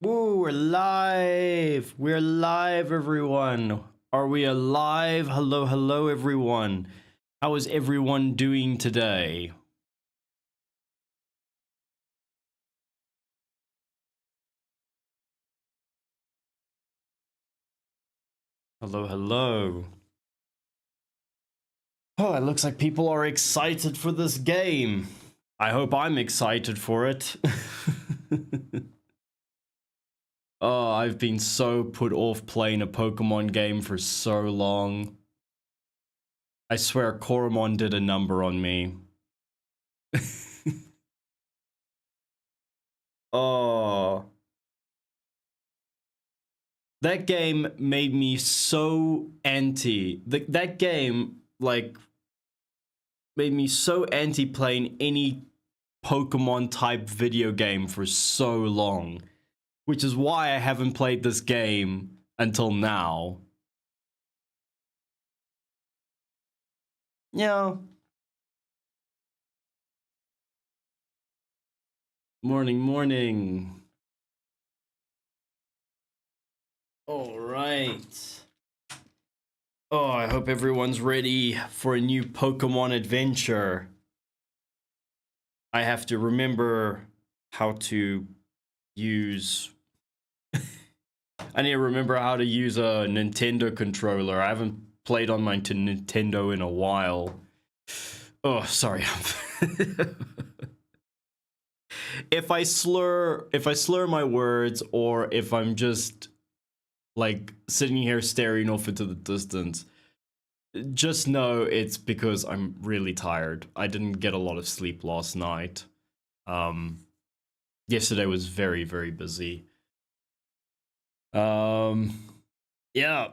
Ooh, we're live. We're live, everyone. Are we alive? Hello, hello, everyone. How is everyone doing today? Hello, hello. Oh, it looks like people are excited for this game. I hope I'm excited for it. Oh, I've been so put off playing a Pokemon game for so long. I swear Koromon did a number on me. Oh. That game made me so anti. That game, like, made me so anti playing any Pokemon type video game for so long. Which is why I haven't played this game until now. Yeah. Morning, morning. All right. Oh, I hope everyone's ready for a new Pokemon adventure. I have to remember how to use... I need to remember how to use a Nintendo controller. I haven't played on my Nintendo in a while. Oh, sorry. If I slur my words, or if I'm just like sitting here staring off into the distance, just know it's because I'm really tired. I didn't get a lot of sleep last night. Yesterday was very, very busy. Yeah.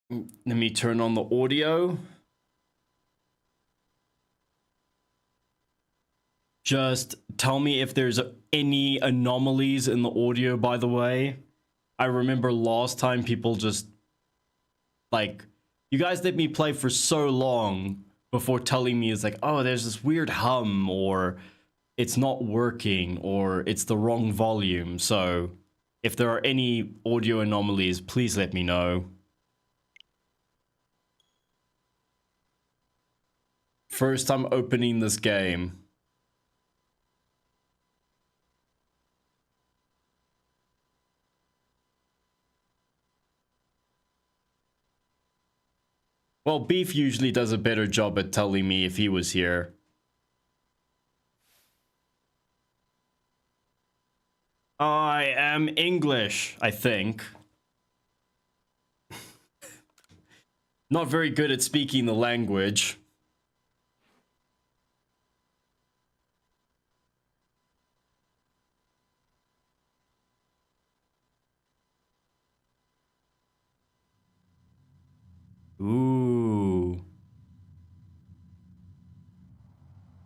Let me turn on the audio. Just tell me if there's any anomalies in the audio, by the way. I remember last time people just, like, you guys let me play for so long before telling me it's like, oh, there's this weird hum, or it's not working, or it's the wrong volume. So if there are any audio anomalies, please let me know. First time opening this game. Well, Beef usually does a better job at telling me if he was here. I am English, I think. Not very good at speaking the language. Ooh.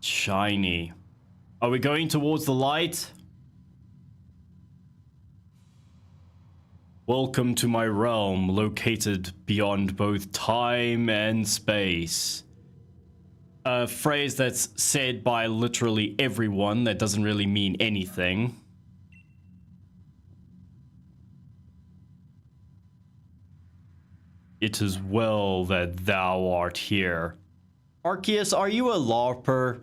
Shiny. Are we going towards the light? Welcome to my realm, located beyond both time and space. A phrase that's said by literally everyone that doesn't really mean anything. It is well that thou art here. Arceus, are you a LARPer?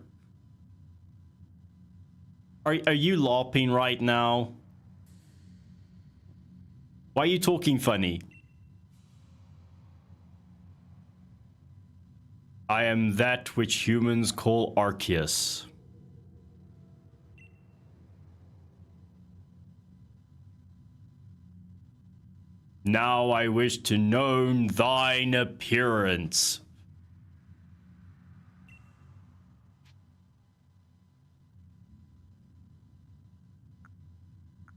Are you LARPing right now? Why are you talking funny? I am that which humans call Arceus. Now I wish to know thine appearance.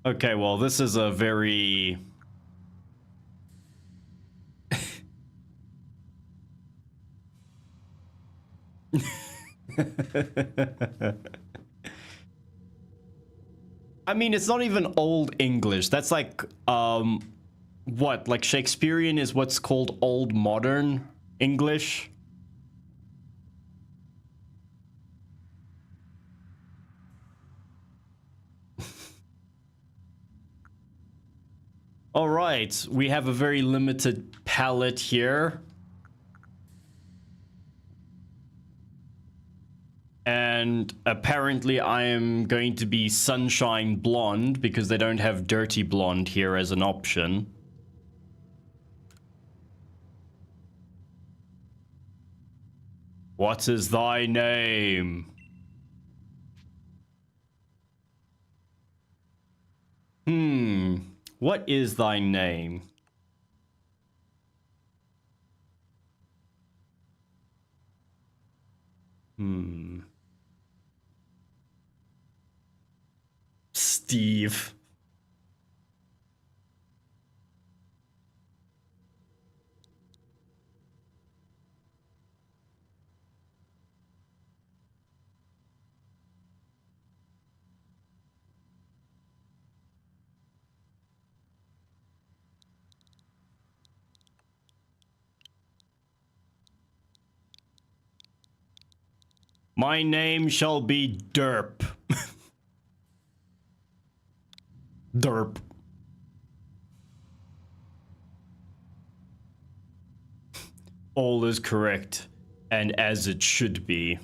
Okay, well, this is a very... I mean, it's not even Old English. That's like, what? Like Shakespearean is what's called Old Modern English? All right, we have a very limited palette here. And apparently I am going to be sunshine blonde because they don't have dirty blonde here as an option. What is thy name? What is thy name? Steve. My name shall be Derp. Derp. All is correct, and as it should be.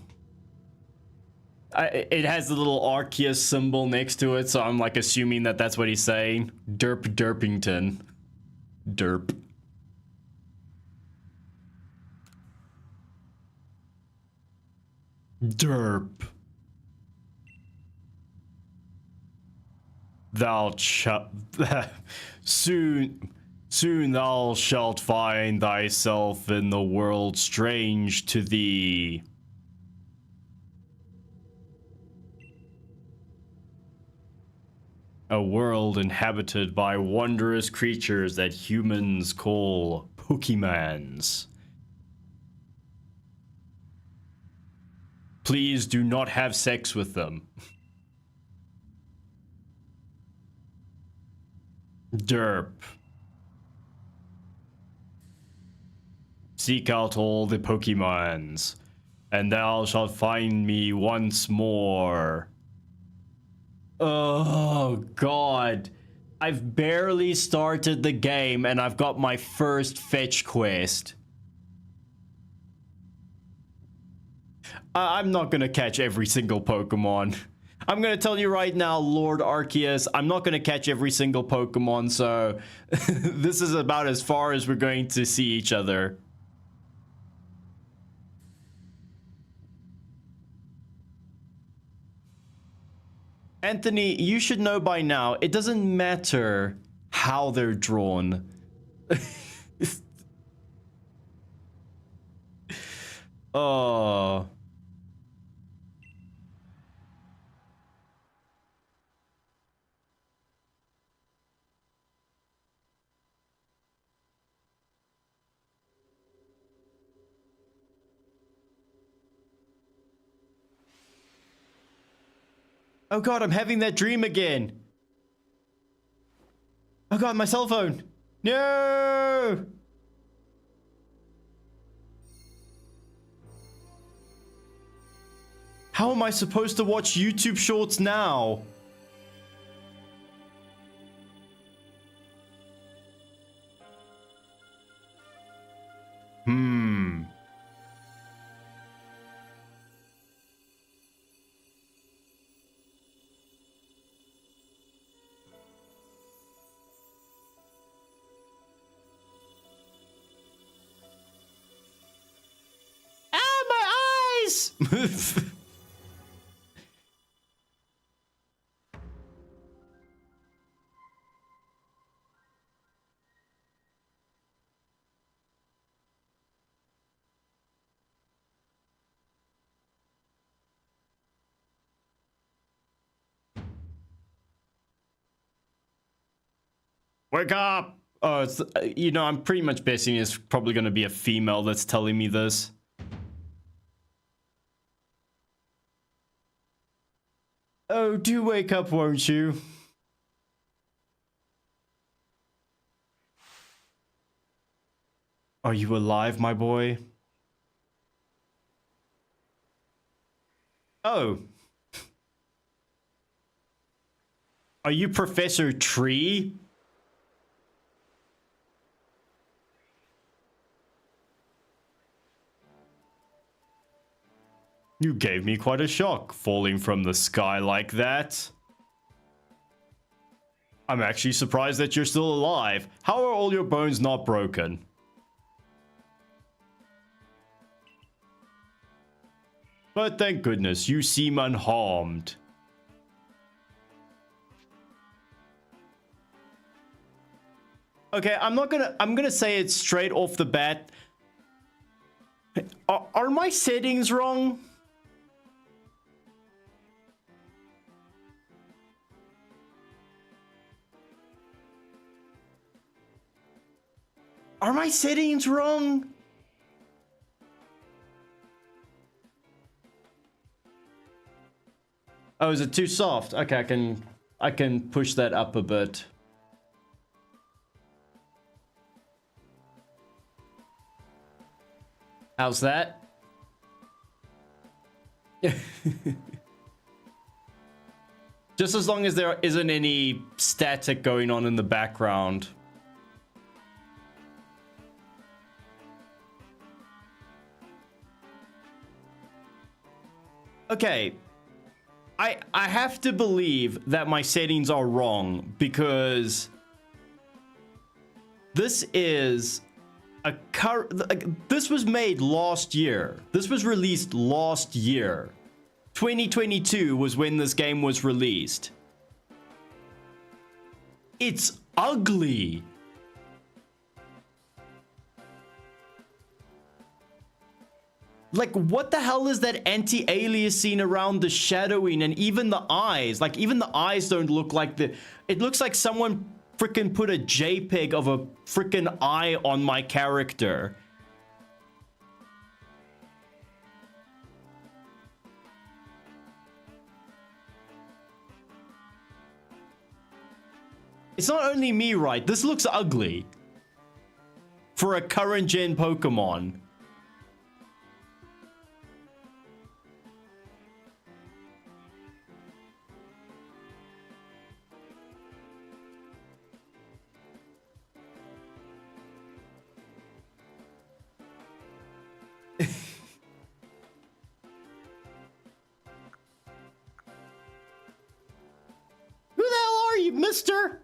It has the little Arceus symbol next to it, so I'm like assuming that that's what he's saying. Derp Derpington. Derp. Derp. Thou shalt soon thou shalt find thyself in the world strange to thee. A world inhabited by wondrous creatures that humans call Pokemons. Please do not have sex with them. Derp. Seek out all the Pokemons, and thou shalt find me once more. Oh, God. I've barely started the game, and I've got my first fetch quest. I'm not gonna catch every single Pokemon. I'm gonna tell you right now, Lord Arceus, I'm not gonna catch every single Pokemon, so this is about as far as we're going to see each other. Anthony, you should know by now, it doesn't matter how they're drawn. Oh. Oh God, I'm having that dream again. Oh God, my cell phone. No! How am I supposed to watch YouTube shorts now? Ah, my eyes! Wake up! Oh, it's, you know, I'm pretty much guessing it's probably going to be a female that's telling me this. Oh, do wake up, won't you? Are you alive, my boy? Oh. Are you Professor Tree? You gave me quite a shock, falling from the sky like that. I'm actually surprised that you're still alive. How are all your bones not broken? But thank goodness, you seem unharmed. Okay, I'm gonna say it straight off the bat. Are my settings wrong? Are my settings wrong? Oh, is it too soft? Okay, I can push that up a bit. How's that? Just as long as there isn't any static going on in the background. Okay. I have to believe that my settings are wrong because this is this was made last year. This was released last year. 2022 was when this game was released. It's ugly. Like, what the hell is that anti-aliasing around the shadowing and even the eyes? Like, even the eyes don't look like the... It looks like someone freaking put a JPEG of a freaking eye on my character. It's not only me, right? This looks ugly. For a current gen Pokemon. Who the hell are you, mister?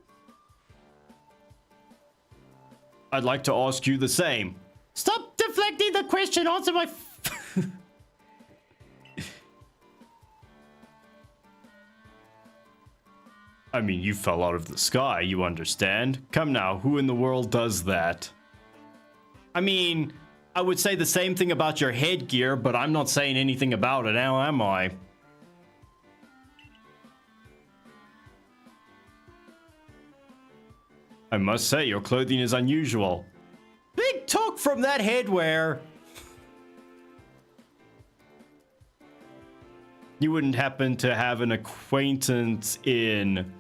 I'd like to ask you the same. Stop deflecting the question, answer my... I mean, you fell out of the sky, you understand? Come now, who in the world does that? I mean, I would say the same thing about your headgear, but I'm not saying anything about it now, am I? I must say, your clothing is unusual. Big talk from that headwear. You wouldn't happen to have an acquaintance in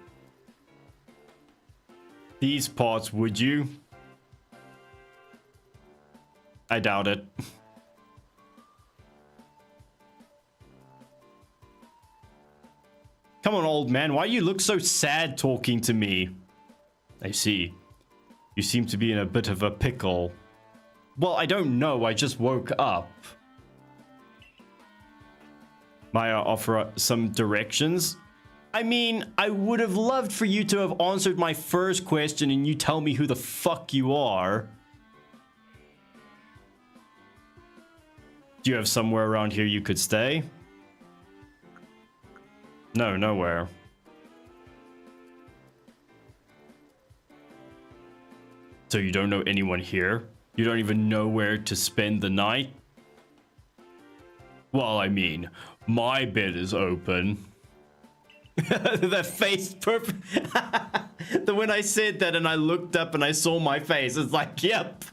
these parts, would you? I doubt it. Come on, old man. Why you look so sad talking to me? I see. You seem to be in a bit of a pickle. Well, I don't know. I just woke up. May I offer some directions? I mean, I would have loved for you to have answered my first question and you tell me who the fuck you are. Do you have somewhere around here you could stay? No, nowhere. So you don't know anyone here? You don't even know where to spend the night? Well, I mean, my bed is open. That face perfect. When I said that and I looked up and I saw my face, it's like, yep.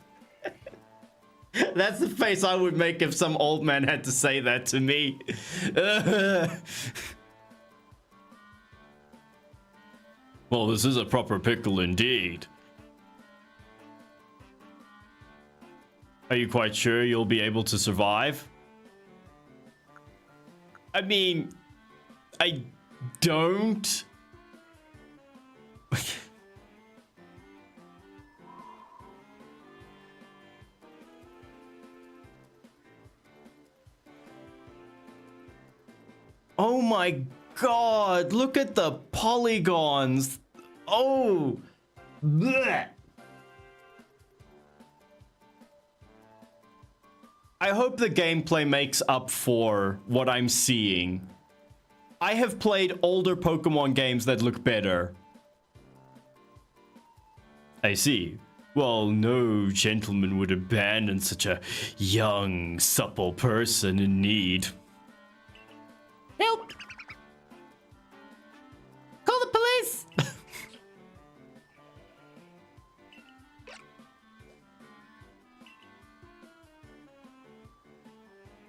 That's the face I would make if some old man had to say that to me. Well, this is a proper pickle indeed. Are you quite sure you'll be able to survive? I mean, I don't. Oh my god, look at the polygons. Oh. Blech. I hope the gameplay makes up for what I'm seeing. I have played older Pokemon games that look better. I see. Well, no gentleman would abandon such a young, supple person in need. Help! Call the police!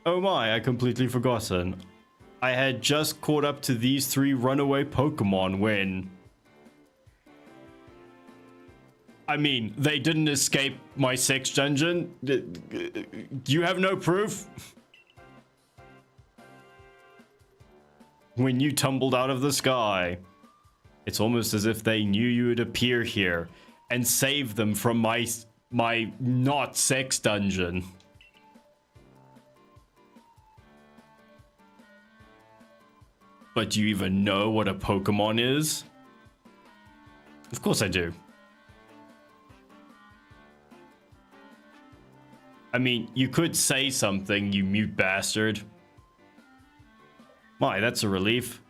Oh my, I completely forgotten. I had just caught up to these 3 runaway Pokemon when... I mean, they didn't escape my sex dungeon. You have no proof? When you tumbled out of the sky. It's almost as if they knew you would appear here and save them from my not sex dungeon. But do you even know what a Pokemon is? Of course I do. I mean, you could say something, you mute bastard. My, that's a relief.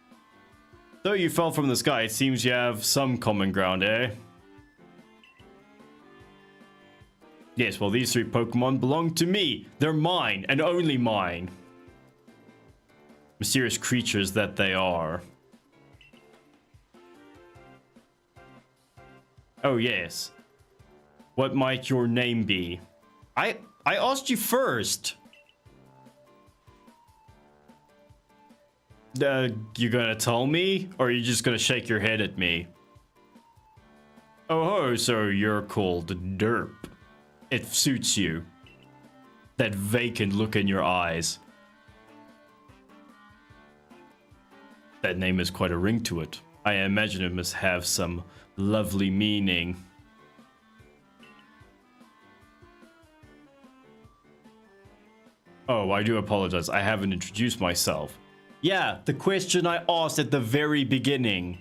Though you fell from the sky, it seems you have some common ground, eh? Yes, well, these 3 Pokemon belong to me. They're mine, and only mine. Mysterious creatures that they are. Oh, yes. What might your name be? I asked you first. You gonna tell me? Or are you just gonna shake your head at me? Oh ho, so you're called Derp. It suits you. That vacant look in your eyes. That name has quite a ring to it. I imagine it must have some lovely meaning. Oh, I do apologize. I haven't introduced myself. Yeah, the question I asked at the very beginning.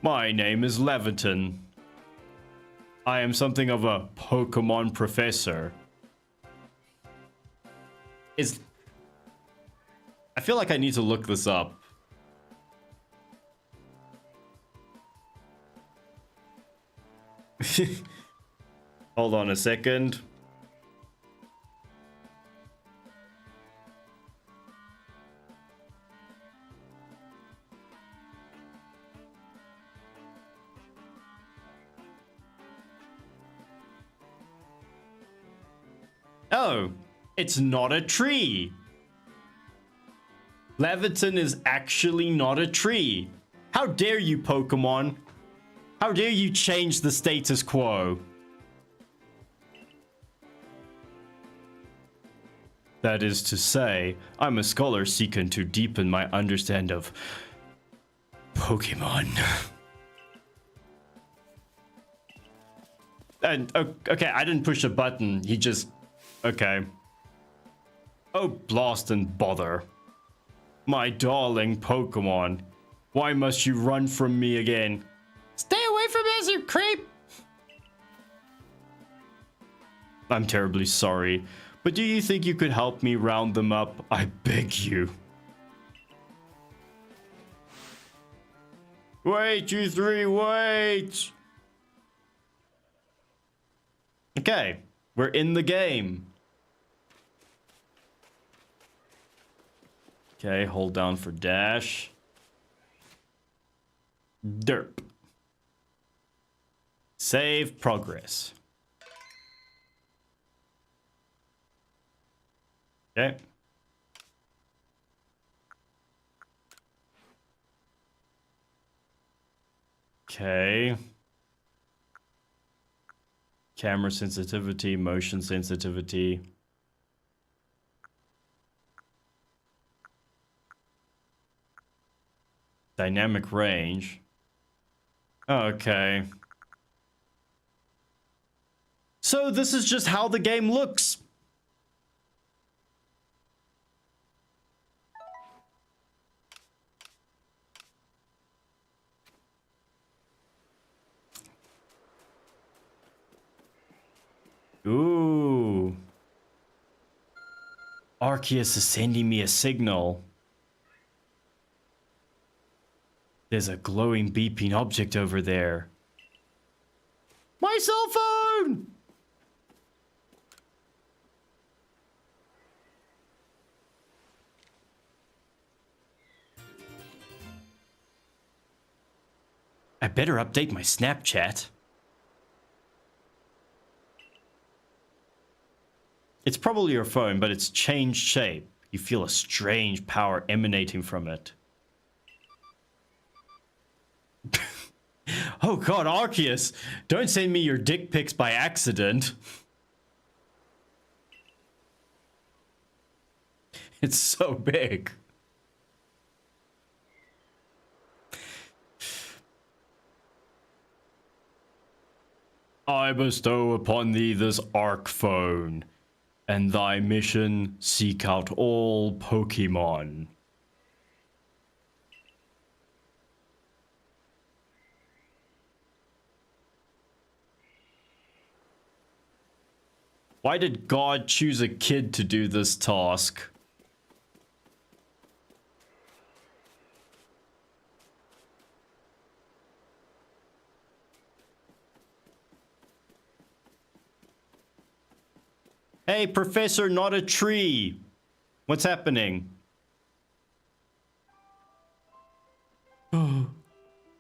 My name is Leviton. I am something of a Pokemon professor. I feel like I need to look this up. Hold on a second. Oh, it's not a tree. Leviton is actually not a tree. How dare you, Pokemon? How dare you change the status quo? That is to say, I'm a scholar seeking to deepen my understanding of Pokemon. And okay, I didn't push a button. He just... Okay. Oh, blast and bother. My darling Pokemon. Why must you run from me again? Stay away from us, you creep! I'm terribly sorry, but do you think you could help me round them up? I beg you. Wait, you 3, wait! Okay, we're in the game. Okay, hold down for dash. Derp. Save progress. Okay. Okay. Camera sensitivity, motion sensitivity. Dynamic range. Okay. So this is just how the game looks. Arceus is sending me a signal. There's a glowing beeping object over there. My cell phone! I better update my Snapchat. It's probably your phone, but it's changed shape. You feel a strange power emanating from it. Oh god, Arceus! Don't send me your dick pics by accident. It's so big. I bestow upon thee this Arc phone, and thy mission, seek out all Pokemon. Why did God choose a kid to do this task? Hey, Professor, not a tree. What's happening?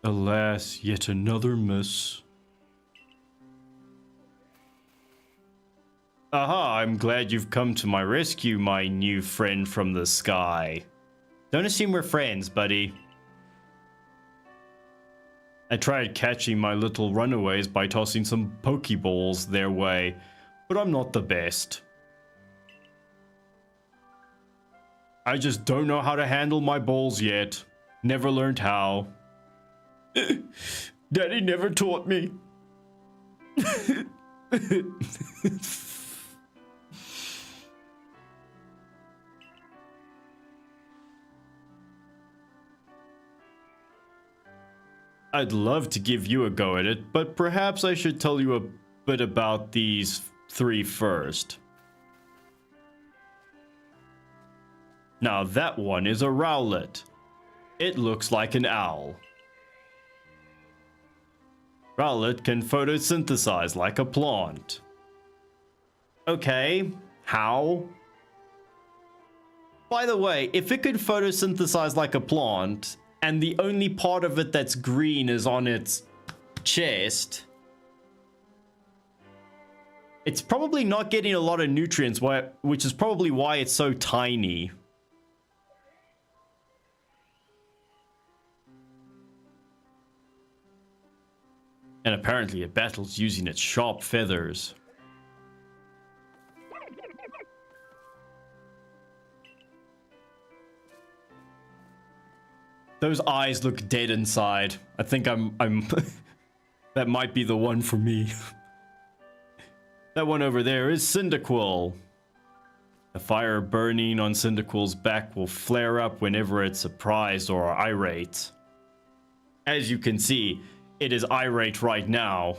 Alas, yet another miss. Aha, I'm glad you've come to my rescue, my new friend from the sky. Don't assume we're friends, buddy. I tried catching my little runaways by tossing some Pokeballs their way, but I'm not the best. I just don't know how to handle my balls yet. Never learned how. Daddy never taught me. I'd love to give you a go at it, but perhaps I should tell you a bit about these three first. Now that one is a Rowlet. It looks like an owl. Rowlet can photosynthesize like a plant. Okay, how? By the way, if it could photosynthesize like a plant, and the only part of it that's green is on its chest, it's probably not getting a lot of nutrients, which is probably why it's so tiny. And apparently it battles using its sharp feathers. Those eyes look dead inside. I think I'm that might be the one for me. That one over there is Cyndaquil. The fire burning on Cyndaquil's back will flare up whenever it's surprised or irate. As you can see, it is irate right now.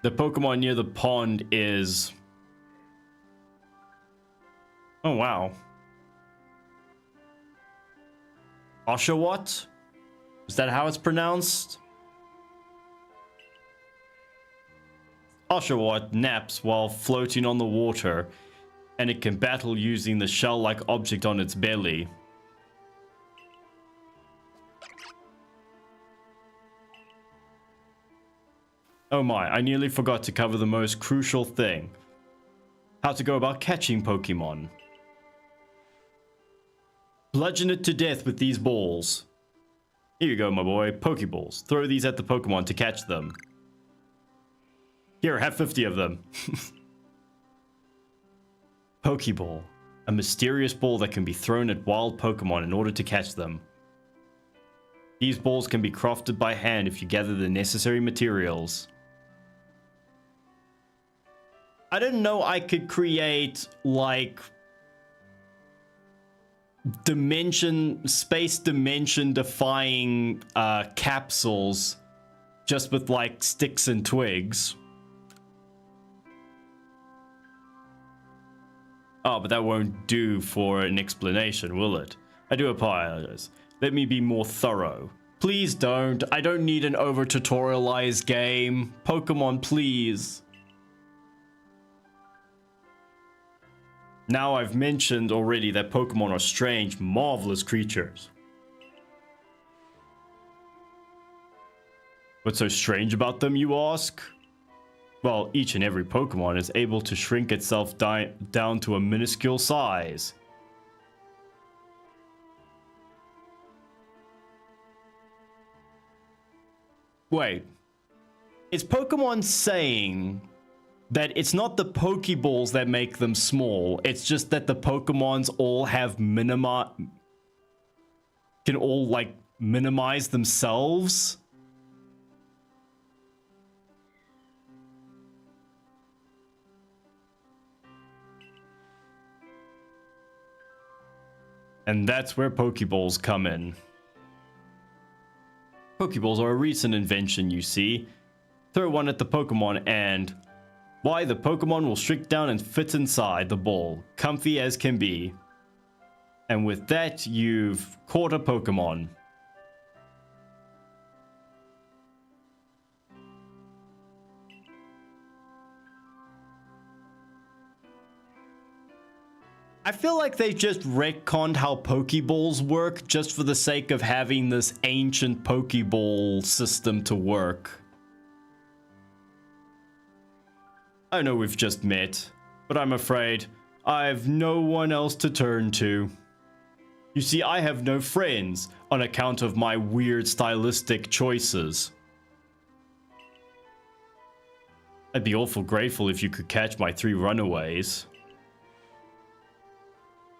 The Pokemon near the pond is... Oh, wow. Oshawott? Is that how it's pronounced? Oshawott naps while floating on the water, and it can battle using the shell-like object on its belly. Oh my, I nearly forgot to cover the most crucial thing. How to go about catching Pokemon. Bludgeon it to death with these balls. Here you go, my boy. Pokeballs. Throw these at the Pokemon to catch them. Here, have 50 of them. Pokeball. A mysterious ball that can be thrown at wild Pokemon in order to catch them. These balls can be crafted by hand if you gather the necessary materials. I didn't know I could create, like, space dimension defying capsules just with like sticks and twigs. Oh, but that won't do for an explanation, will it? I do apologize. Let me be more thorough. Please don't. I don't need an over-tutorialized game. Pokemon, please. Now I've mentioned already that Pokemon are strange, marvelous creatures. What's so strange about them, you ask? Well, each and every Pokemon is able to shrink itself down to a minuscule size. Wait. Is Pokemon saying that it's not the Pokeballs that make them small, it's just that the Pokemons all have can all, like, minimize themselves? And that's where Pokeballs come in. Pokeballs are a recent invention, you see. Throw one at the Pokemon and... why, the Pokemon will shrink down and fit inside the ball, comfy as can be. And with that, you've caught a Pokemon. I feel like they just retconned how Pokeballs work just for the sake of having this ancient Pokeball system to work. I know we've just met, but I'm afraid I've no one else to turn to. You see, I have no friends on account of my weird stylistic choices. I'd be awful grateful if you could catch my 3 runaways.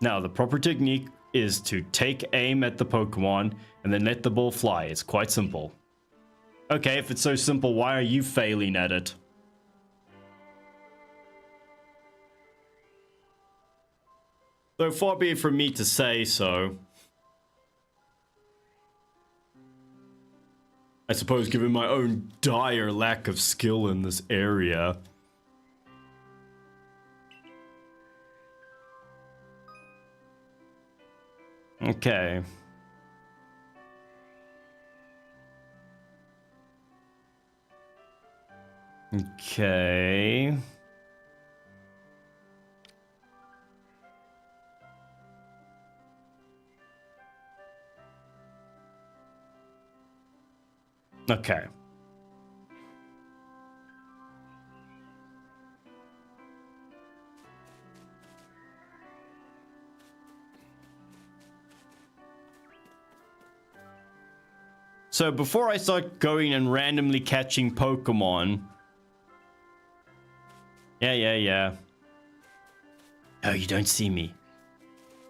Now, the proper technique is to take aim at the Pokemon and then let the ball fly. It's quite simple. Okay, if it's so simple, why are you failing at it? Though far be it from me to say so. I suppose given my own dire lack of skill in this area. Okay. Okay. Okay. So before I start going and randomly catching Pokemon... Yeah. Oh, you don't see me.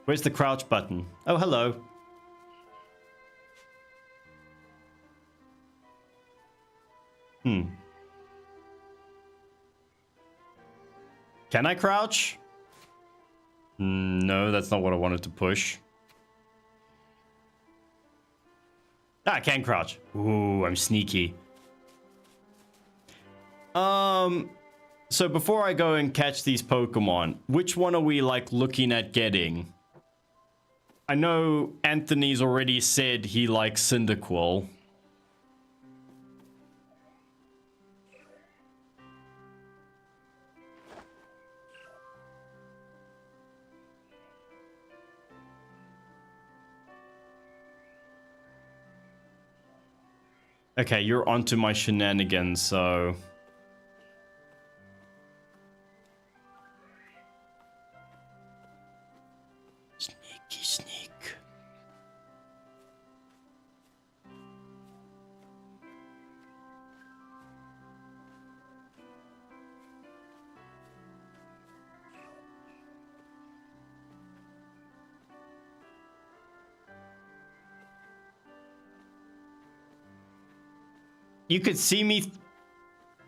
Where's the crouch button? Oh, hello. Can I crouch? No, that's not what I wanted to push. Ah, I can crouch. Ooh, I'm sneaky. So before I go and catch these Pokemon, which one are we, like, looking at getting? I know Anthony's already said he likes Cyndaquil. Okay, you're onto my shenanigans, so... Sneaky sneak. You could see me...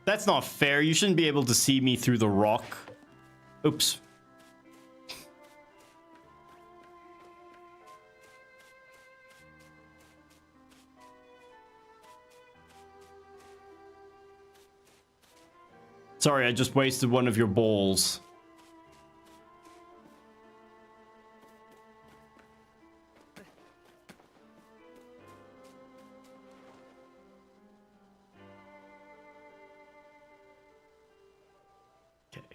That's not fair. You shouldn't be able to see me through the rock. Oops. Sorry, I just wasted one of your balls. Okay.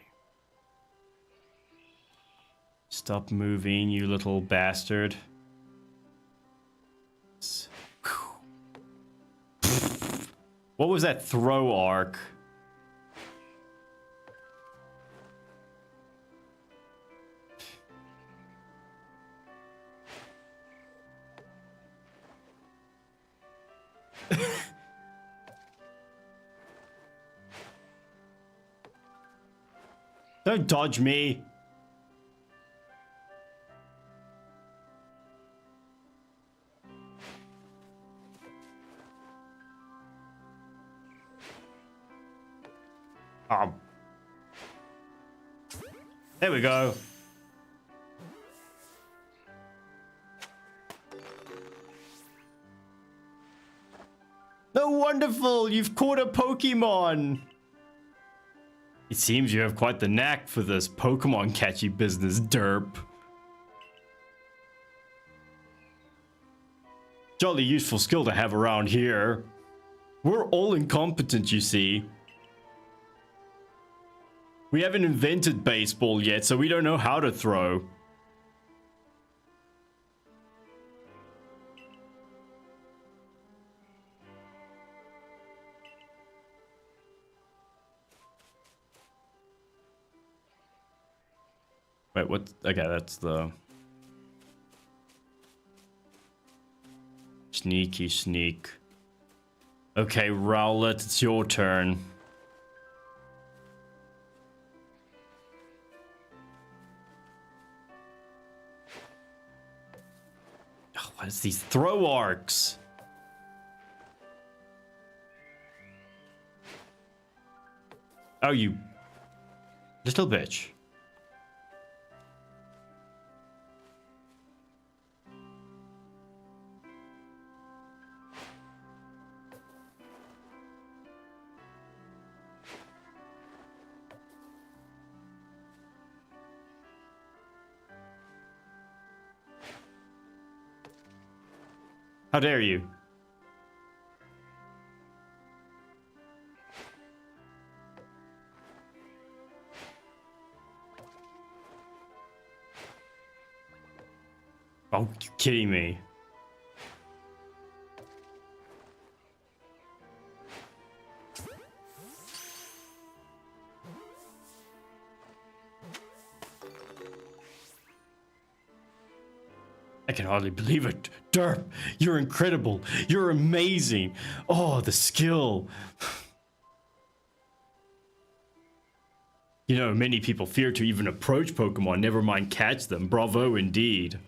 Stop moving, you little bastard. What was that throw arc? Don't dodge me. There we go. Oh, wonderful! You've caught a Pokemon! It seems you have quite the knack for this Pokemon catchy business, derp. Jolly useful skill to have around here. We're all incompetent, you see. We haven't invented baseball yet, so we don't know how to throw. Wait, what? Okay, that's the... Sneaky sneak. Okay, Rowlet, it's your turn. Oh, what is these throw arcs? Oh, you little bitch. How dare you? Oh, you kidding me? I can hardly believe it. Derp, you're incredible. You're amazing. Oh, the skill. You know, many people fear to even approach Pokemon, never mind catch them. Bravo indeed.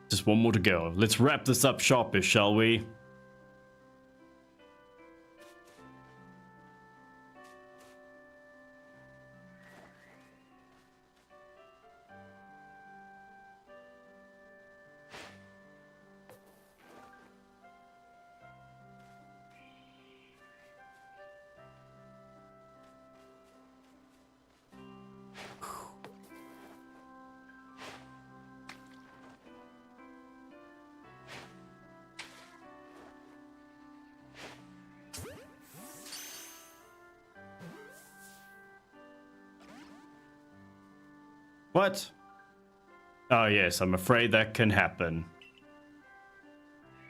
Just one more to go. Let's wrap this up sharpish, shall we? What? Oh yes, I'm afraid that can happen.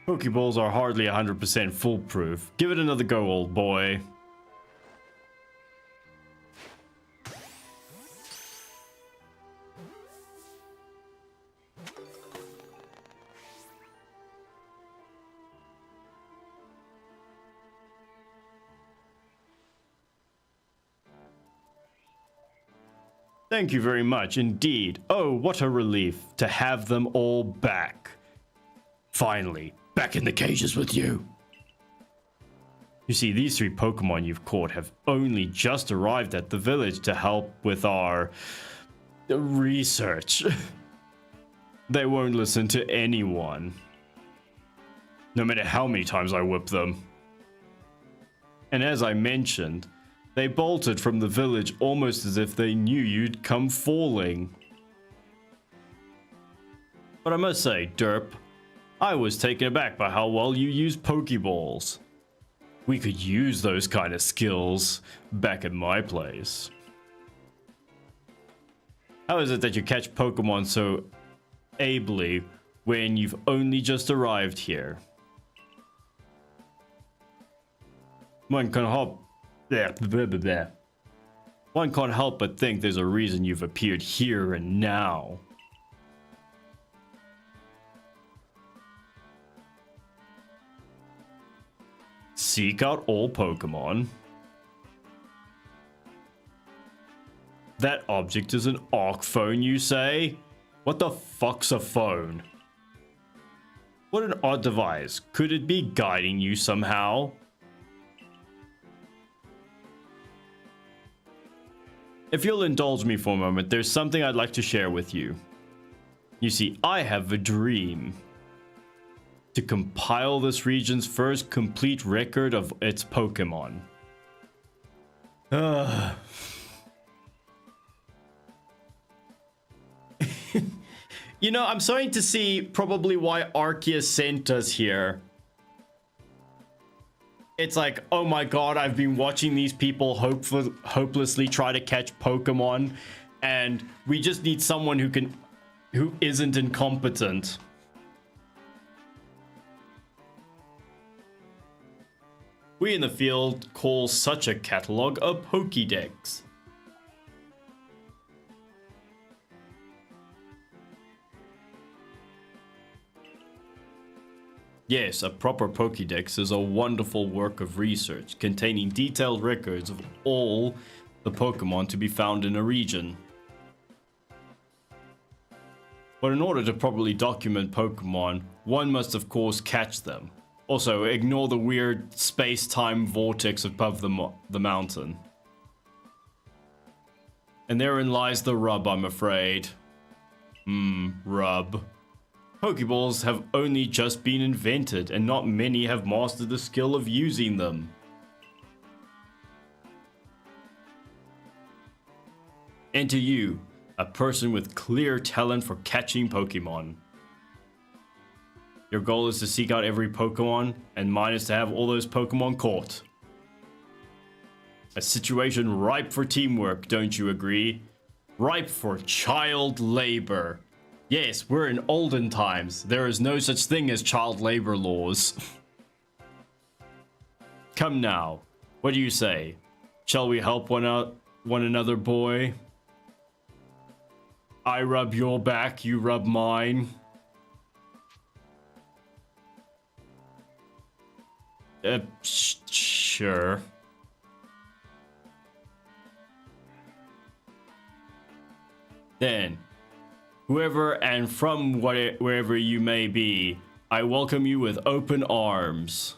Pokeballs are hardly 100% foolproof. Give it another go, old boy. Thank you very much indeed. Oh, what a relief to have them all back. Finally, back in the cages with you. You see, these 3 Pokemon you've caught have only just arrived at the village to help with our research. They won't listen to anyone. No matter how many times I whip them. And as I mentioned, they bolted from the village almost as if they knew you'd come falling. But I must say, Derp, I was taken aback by how well you use Pokeballs. We could use those kind of skills back at my place. How is it that you catch Pokemon so ably when you've only just arrived here? One can't help but think there's a reason you've appeared here and now. Seek out all Pokemon. That object is an Arc phone, you say? What the fuck's a phone? What an odd device. Could it be guiding you somehow? If you'll indulge me for a moment, there's something I'd like to share with you. You see, I have a dream. To compile this region's first complete record of its Pokemon. You know, I'm starting to see probably why Arceus sent us here. It's like, oh my god, I've been watching these people hopelessly try to catch Pokemon, and we just need someone who isn't incompetent. We in the field call such a catalog a Pokédex. Yes, a proper Pokédex is a wonderful work of research containing detailed records of all the Pokemon to be found in a region. But in order to properly document Pokemon, one must of course catch them. Also, ignore the weird space-time vortex above the mountain. And therein lies the rub, I'm afraid. Rub. Pokeballs have only just been invented, and not many have mastered the skill of using them. Enter you, a person with clear talent for catching Pokemon. Your goal is to seek out every Pokemon, and mine is to have all those Pokemon caught. A situation ripe for teamwork, don't you agree? Ripe for child labor. Yes, we're in olden times. There is no such thing as child labor laws. Come now, what do you say? Shall we help one another, boy? I rub your back, you rub mine. Sure. Then, whoever and from wherever you may be, I welcome you with open arms.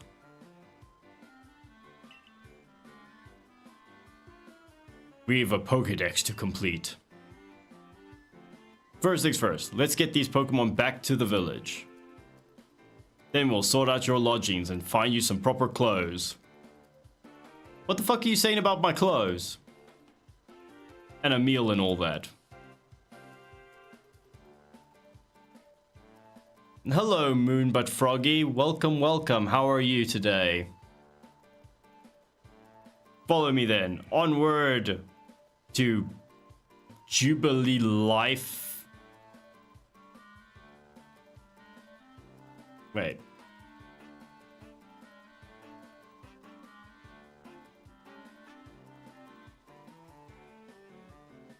We have a Pokédex to complete. First things first, let's get these Pokemon back to the village. Then we'll sort out your lodgings and find you some proper clothes. What the fuck are you saying about my clothes? And a meal and all that. Hello, Moonbutt Froggy. Welcome, welcome. How are you today? Follow me then. Onward to Jubilee Life. Wait.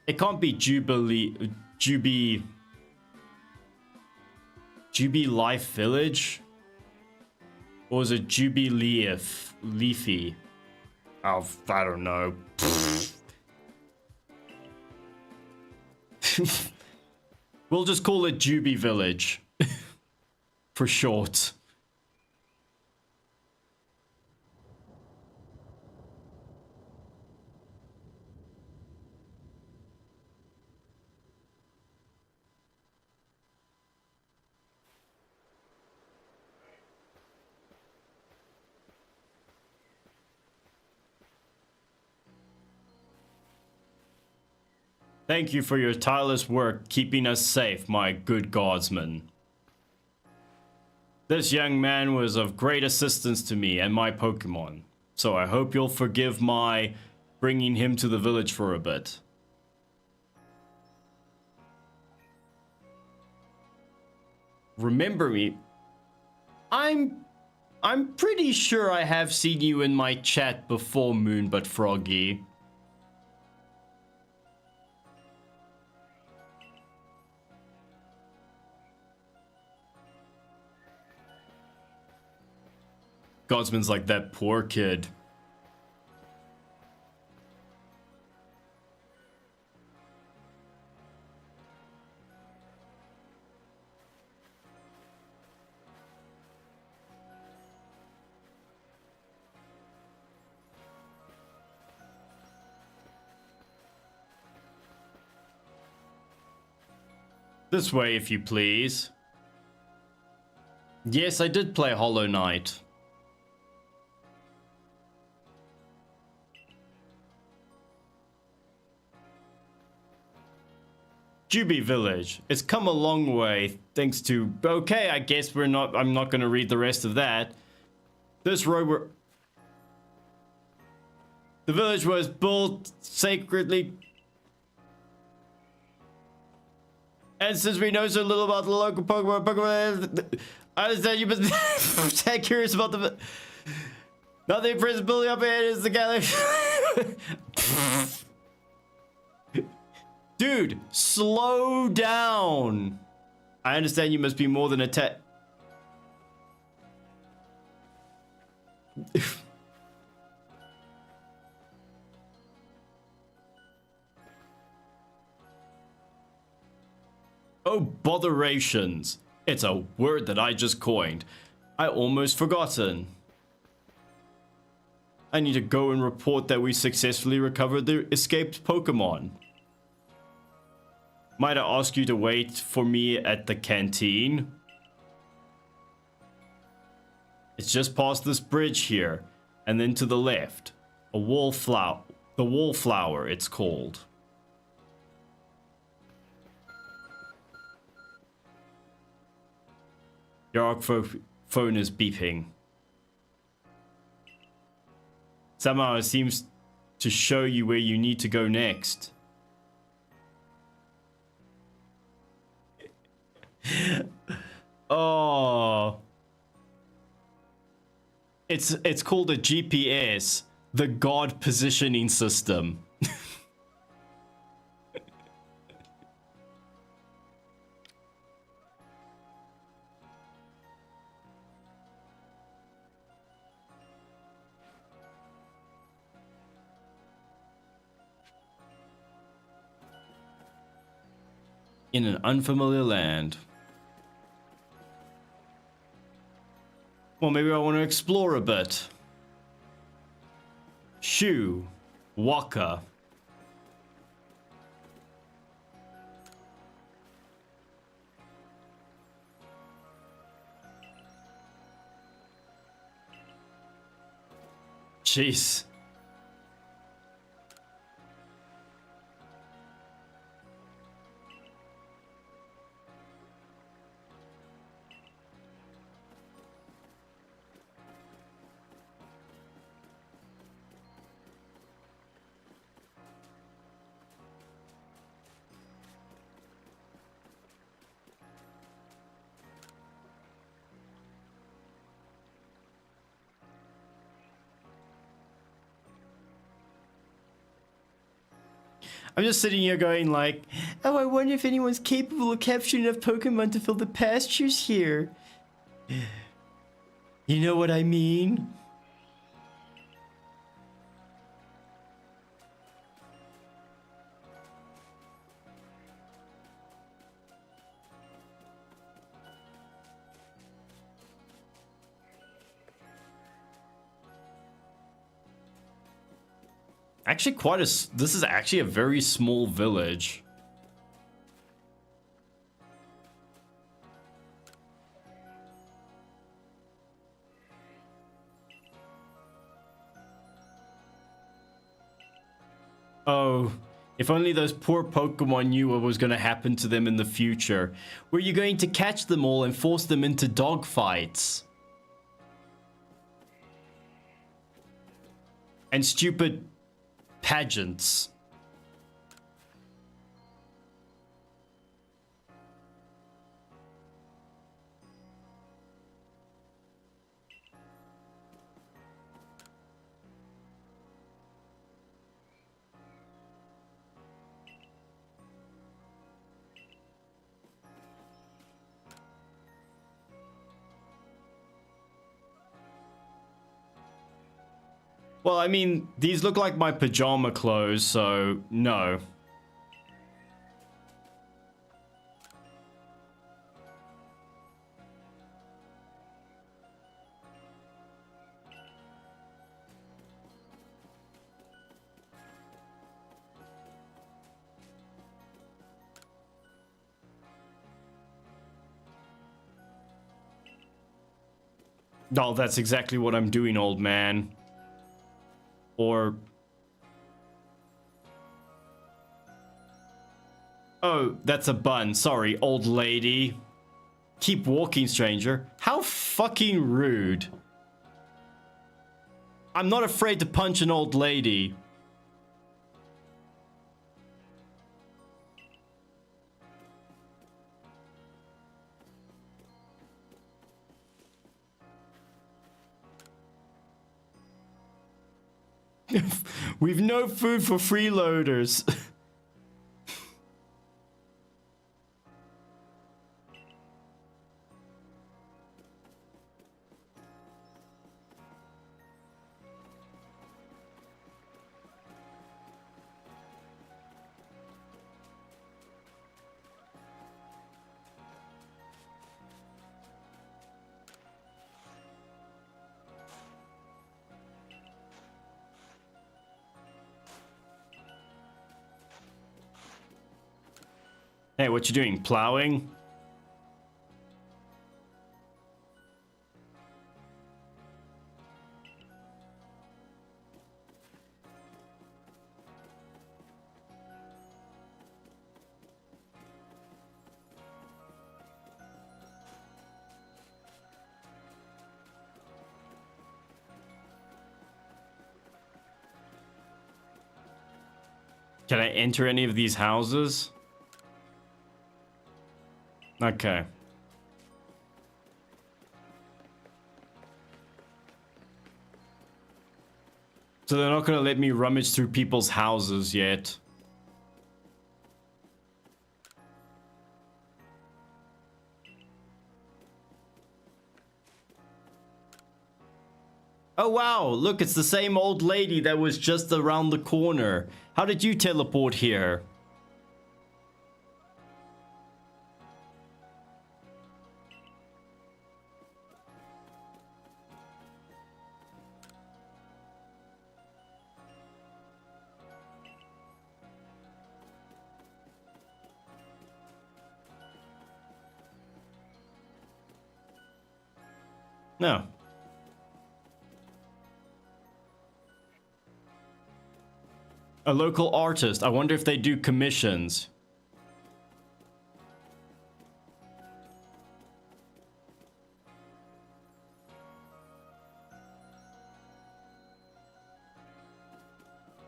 It can't be Jubilee Life Village? Or is it Leafy? Oh, I don't know. We'll just call it Juby Village. For short. Thank you for your tireless work keeping us safe, my good guardsman. This young man was of great assistance to me and my Pokemon, so I hope you'll forgive my bringing him to the village for a bit. Remember me? I'm pretty sure I have seen you in my chat before, Moonbutt Froggy. Godsman's like, that poor kid. This way, if you please. Yes, I did play Hollow Knight. Juby Village. It's come a long way thanks to... Okay, I guess I'm not going to read the rest of that. This road The village was built sacredly... And since we know so little about the local Pokemon, I understand you must stay curious about the... Nothing present building up ahead is the galaxy. Dude, slow down. I understand you must be more than a Oh, botherations. It's a word that I just coined. I almost forgotten. I need to go and report that we successfully recovered the escaped Pokemon. Might I ask you to wait for me at the canteen? It's just past this bridge here, and then to the left. A wallflower. The wallflower, it's called. Your phone is beeping. Somehow it seems to show you where you need to go next. Oh. It's called a GPS, the God positioning system. In an unfamiliar land. Well, maybe I want to explore a bit. Shu, Waka. Jeez. I'm just sitting here going like, oh, I wonder if anyone's capable of capturing enough Pokemon to fill the pastures here. You know what I mean? Actually, this is actually a very small village. Oh, If only those poor Pokemon knew what was going to happen to them in the future. Were you going to catch them all and force them into dogfights? And stupid pageants. Well, I mean, these look like my pajama clothes, so no. Oh, that's exactly what I'm doing, old man. Or... oh, that's a bun. Sorry, old lady. Keep walking, stranger. How fucking rude. I'm not afraid to punch an old lady. We've no food for freeloaders. Hey, what you doing? Plowing? Can I enter any of these houses? Okay. So they're not gonna let me rummage through people's houses yet. Oh wow, look, it's the same old lady that was just around the corner. How did you teleport here? No. A local artist. I wonder if they do commissions.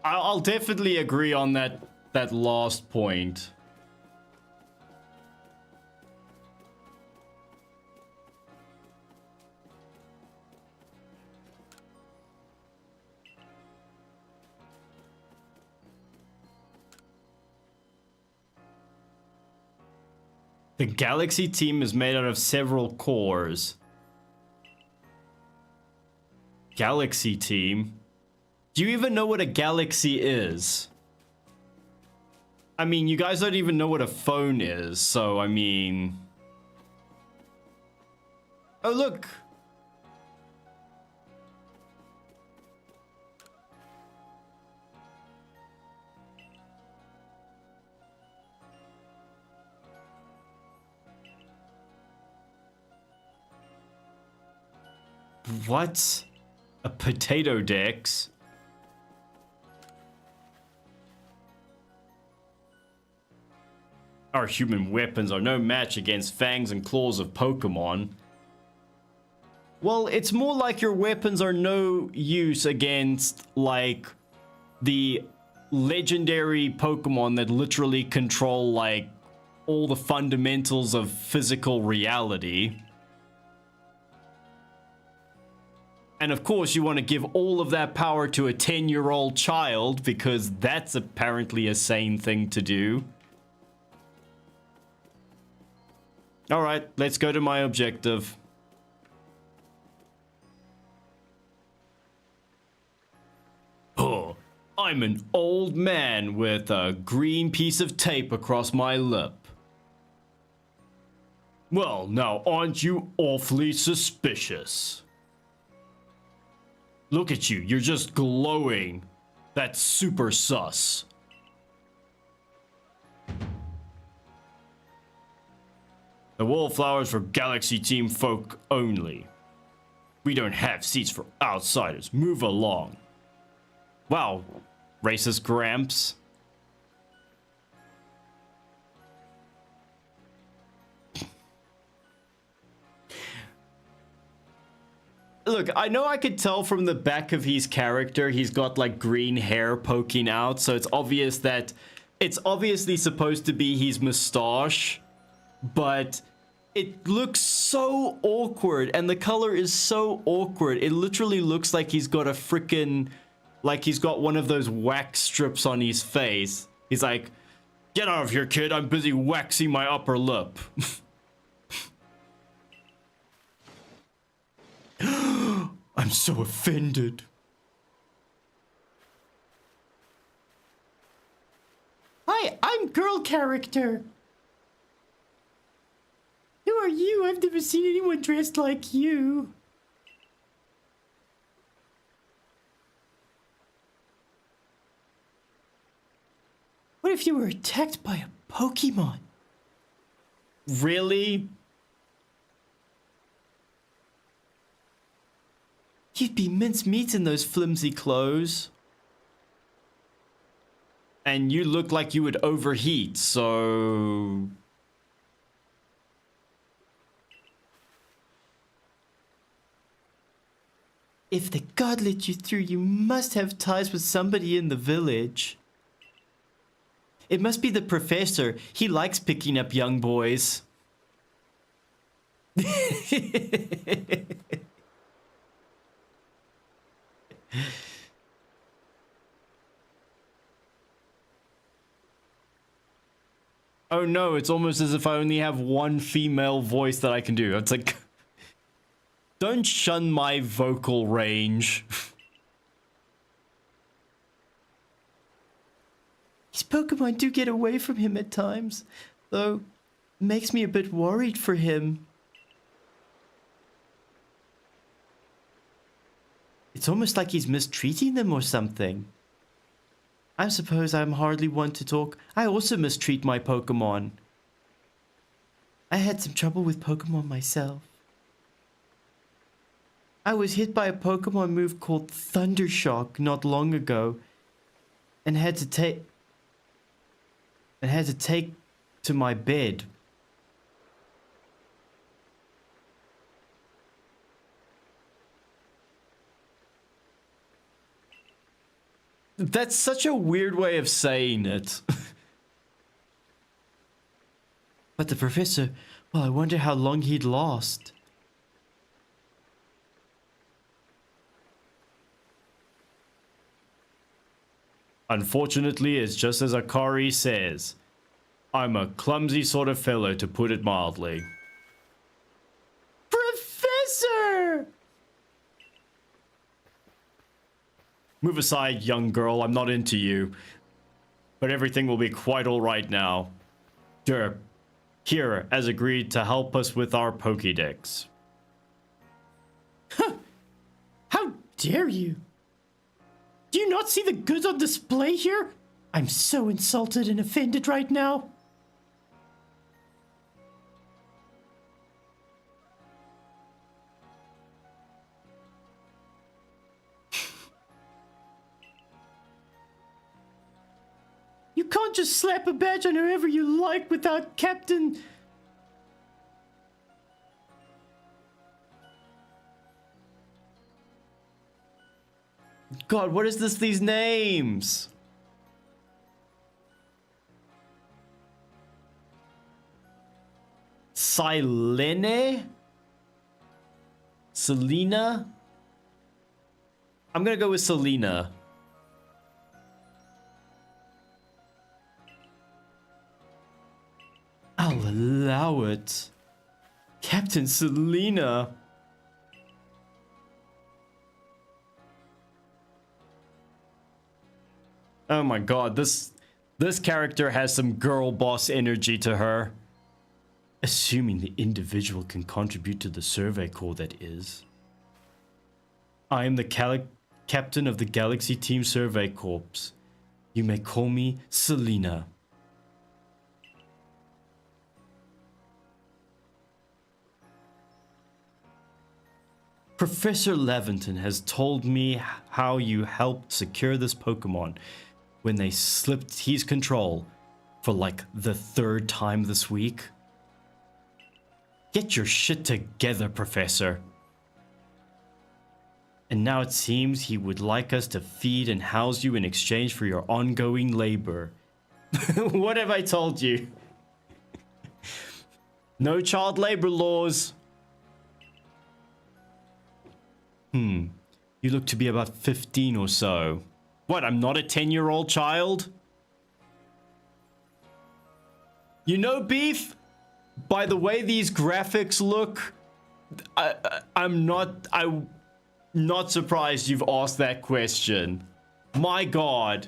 I'll definitely agree on that last point. The Galaxy team is made out of several cores. Galaxy team? Do you even know what a galaxy is? I mean, you guys don't even know what a phone is, so I mean... oh, look! What? A potato dex? Our human weapons are no match against fangs and claws of Pokemon. Well, it's more like your weapons are no use against, like, the legendary Pokemon that literally control, like, all the fundamentals of physical reality. And of course, you want to give all of that power to a 10-year-old child, because that's apparently a sane thing to do. Alright, let's go to my objective. Oh, I'm an old man with a green piece of tape across my lip. Well, now aren't you awfully suspicious? Look at you, you're just glowing. That's super sus. The wallflowers for Galaxy Team folk only. We don't have seats for outsiders. Move along. Wow, racist Gramps. Look, I know I could tell from the back of his character, he's got like green hair poking out, so it's obvious that it's obviously supposed to be his mustache, but it looks so awkward, and the color is so awkward. It literally looks like he's got a freaking, like he's got one of those wax strips on his face. He's like, get out of here, kid, I'm busy waxing my upper lip. I'm so offended. Hi, I'm girl character. Who are you? I've never seen anyone dressed like you. What if you were attacked by a Pokemon? Really? You'd be mincemeat in those flimsy clothes. And you look like you would overheat, so... If the god let you through, you must have ties with somebody in the village. It must be the professor. He likes picking up young boys. Oh no, it's almost as if I only have one female voice that I can do. It's like, don't shun my vocal range. His Pokemon do get away from him at times, though it makes me a bit worried for him. It's almost like he's mistreating them or something. I suppose I'm hardly one to talk. I also mistreat my Pokemon. I had some trouble with Pokemon myself. I was hit by a Pokemon move called Thundershock not long ago, and had to take to my bed. That's such a weird way of saying it. But the professor, well, I wonder how long he'd last. Unfortunately, it's just as Akari says. I'm a clumsy sort of fellow, to put it mildly. Professor! Move aside, young girl. I'm not into you. But everything will be quite alright now. Sure. Kira has agreed to help us with our Pokédex. Huh. How dare you? Do you not see the goods on display here? I'm so insulted and offended right now. You You can't just slap a badge on whoever you like without Captain... God, what is this, these names? Silene? Selena? I'm gonna go with Selena. I'll allow it. Captain Selena. Oh my god, this character has some girl boss energy to her. Assuming the individual can contribute to the survey corps, that is. I am the captain of the Galaxy Team Survey Corps. You may call me Selena. Professor Levinton has told me how you helped secure this Pokemon when they slipped his control for like the 3rd time this week. Get your shit together, Professor. And now it seems he would like us to feed and house you in exchange for your ongoing labor. What have I told you? No child labor laws. You look to be about 15 or so. What, I'm not a 10-year-old child? You know, Beef? By the way these graphics look, I'm not surprised you've asked that question. My god.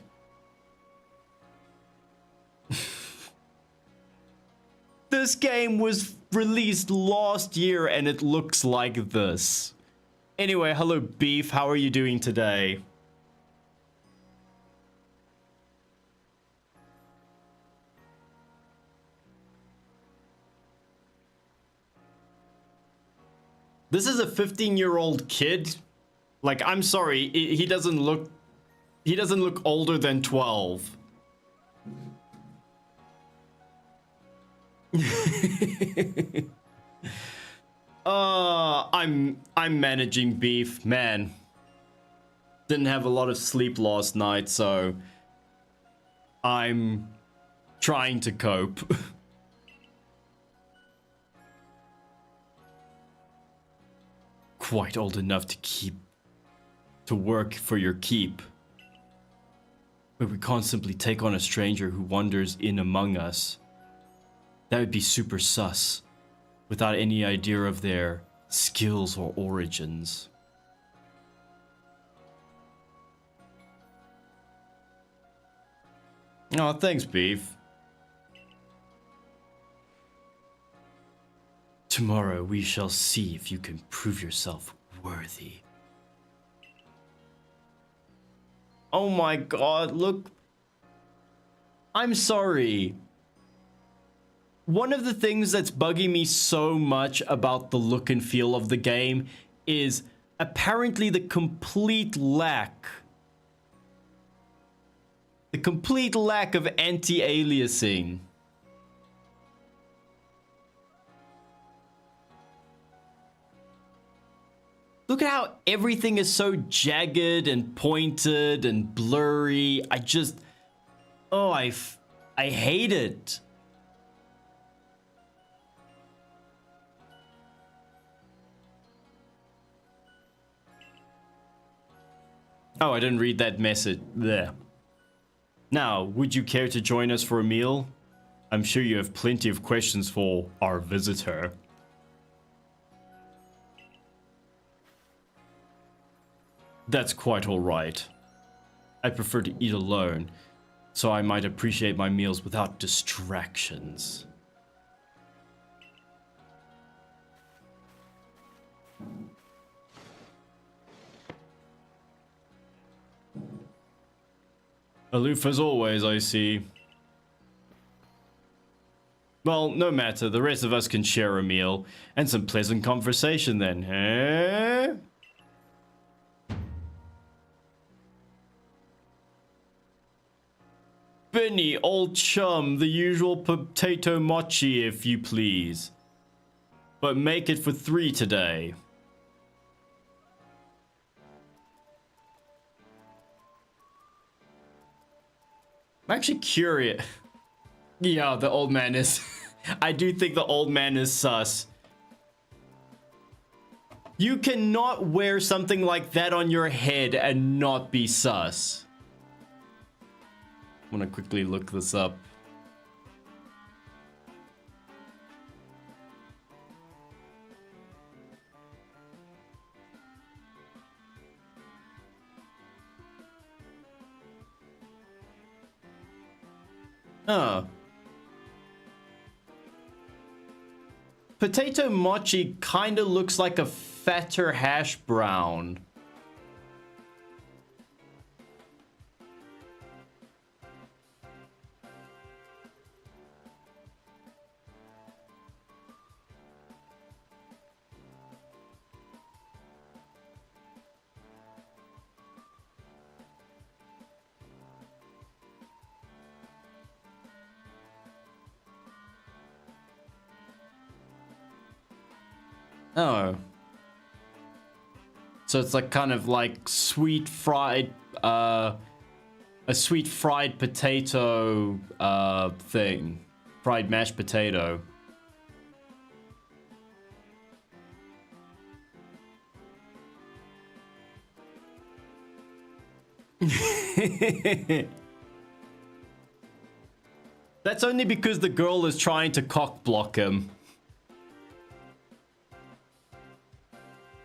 This game was released last year and it looks like this. Anyway, hello Beef, how are you doing today? This is a 15-year-old kid. Like, I'm sorry, he doesn't look older than 12. I'm managing, Beef, man. Didn't have a lot of sleep last night, so I'm trying to cope. Quite old enough to work for your keep. But we can't simply take on a stranger who wanders in among us. That would be super sus, without any idea of their skills or origins. Oh, thanks, Beef. Tomorrow we shall see if you can prove yourself worthy. Oh my god, look. I'm sorry. One of the things that's bugging me so much about the look and feel of the game is apparently the complete lack of anti-aliasing. Look at how everything is so jagged and pointed and blurry. I hate it. Oh, I didn't read that message there. Now, would you care to join us for a meal? I'm sure you have plenty of questions for our visitor. That's quite alright. I prefer to eat alone, so I might appreciate my meals without distractions. Aloof as always, I see. Well, no matter, the rest of us can share a meal and some pleasant conversation then, eh? Benny, old chum, the usual potato mochi, if you please. But make it for 3 today. I'm actually curious. Yeah, the old man is... I do think the old man is sus. You cannot wear something like that on your head and not be sus. I'm gonna quickly look this up. Oh. Potato mochi kind of looks like a fatter hash brown. Oh. So it's like kind of like sweet fried, a sweet fried potato, thing. Fried mashed potato. That's only because the girl is trying to cock block him.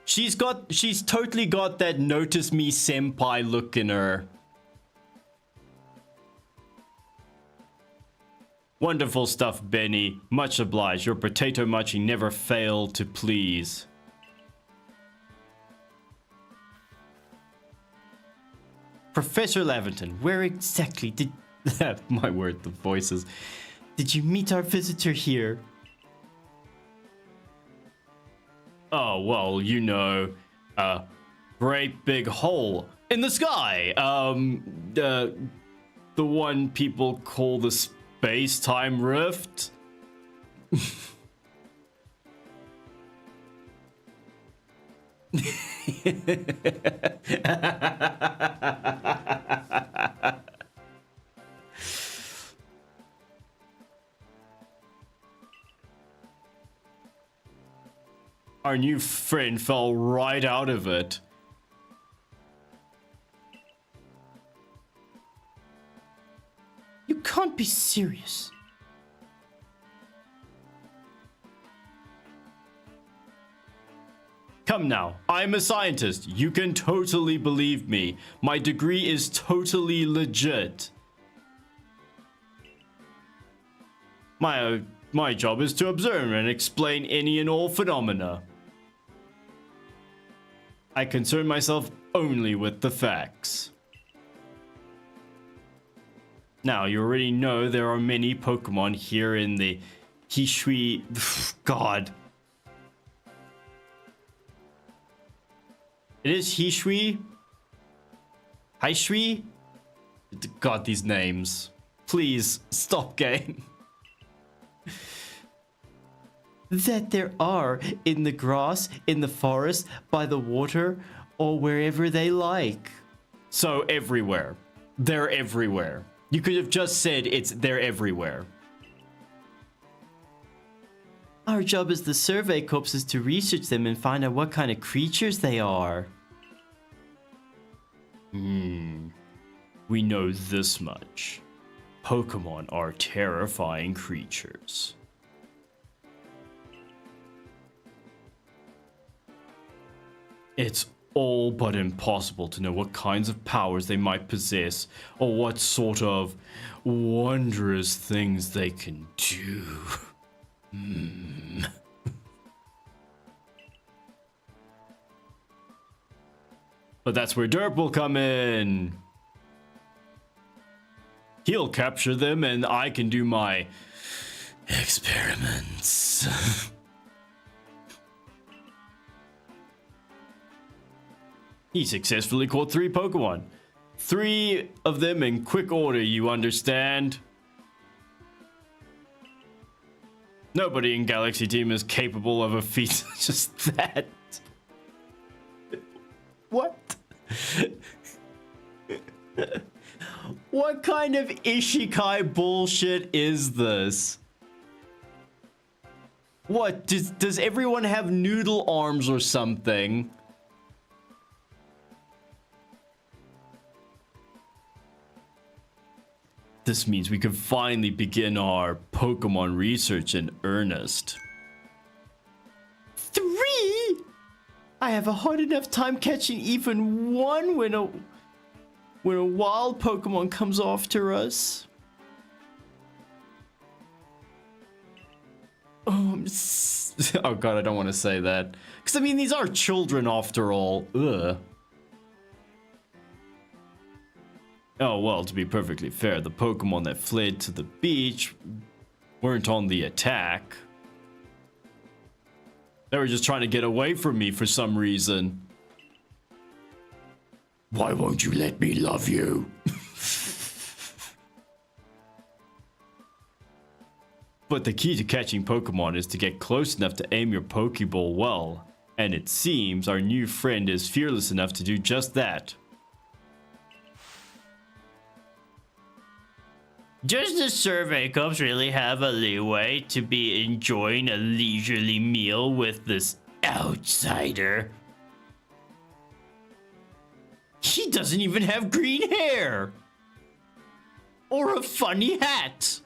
She's totally got that notice me senpai look in her. Wonderful stuff, Benny. Much obliged. Your potato mochi never failed to please. Professor Laventon, where exactly did... My word, the voices. Did you meet our visitor here? Oh, well, you know, a great big hole in the sky. The one people call the space-time rift. Our new friend fell right out of it. You can't be serious. Come now, I'm a scientist. You can totally believe me. My degree is totally legit. My job is to observe and explain any and all phenomena. I concern myself only with the facts. Now, you already know there are many Pokemon here in the Hishui... God. It is Hishui? Hishui? God, these names. Please, stop game. That there are in the grass, in the forest, by the water, or wherever they like. So everywhere. They're everywhere. You could have just said they're everywhere. Our job as the Survey Corps is to research them and find out what kind of creatures they are. We know this much. Pokemon are terrifying creatures. It's all but impossible to know what kinds of powers they might possess, or what sort of wondrous things they can do. But that's where Derp will come in. He'll capture them and I can do my experiments. He successfully caught 3 Pokemon. 3 of them in quick order, you understand? Nobody in Galaxy Team is capable of a feat just that. What? What kind of Isekai bullshit is this? What? Does everyone have noodle arms or something? This means we can finally begin our Pokemon research in earnest. 3? I have a hard enough time catching even one when a wild Pokemon comes after us. Oh god, I don't want to say that. Because I mean, these are children after all. Ugh. Oh, well, to be perfectly fair, the Pokemon that fled to the beach weren't on the attack. They were just trying to get away from me for some reason. Why won't you let me love you? But the key to catching Pokemon is to get close enough to aim your Pokeball well. And it seems our new friend is fearless enough to do just that. Does the survey cups really have a leeway to be enjoying a leisurely meal with this outsider? He doesn't even have green hair! Or a funny hat!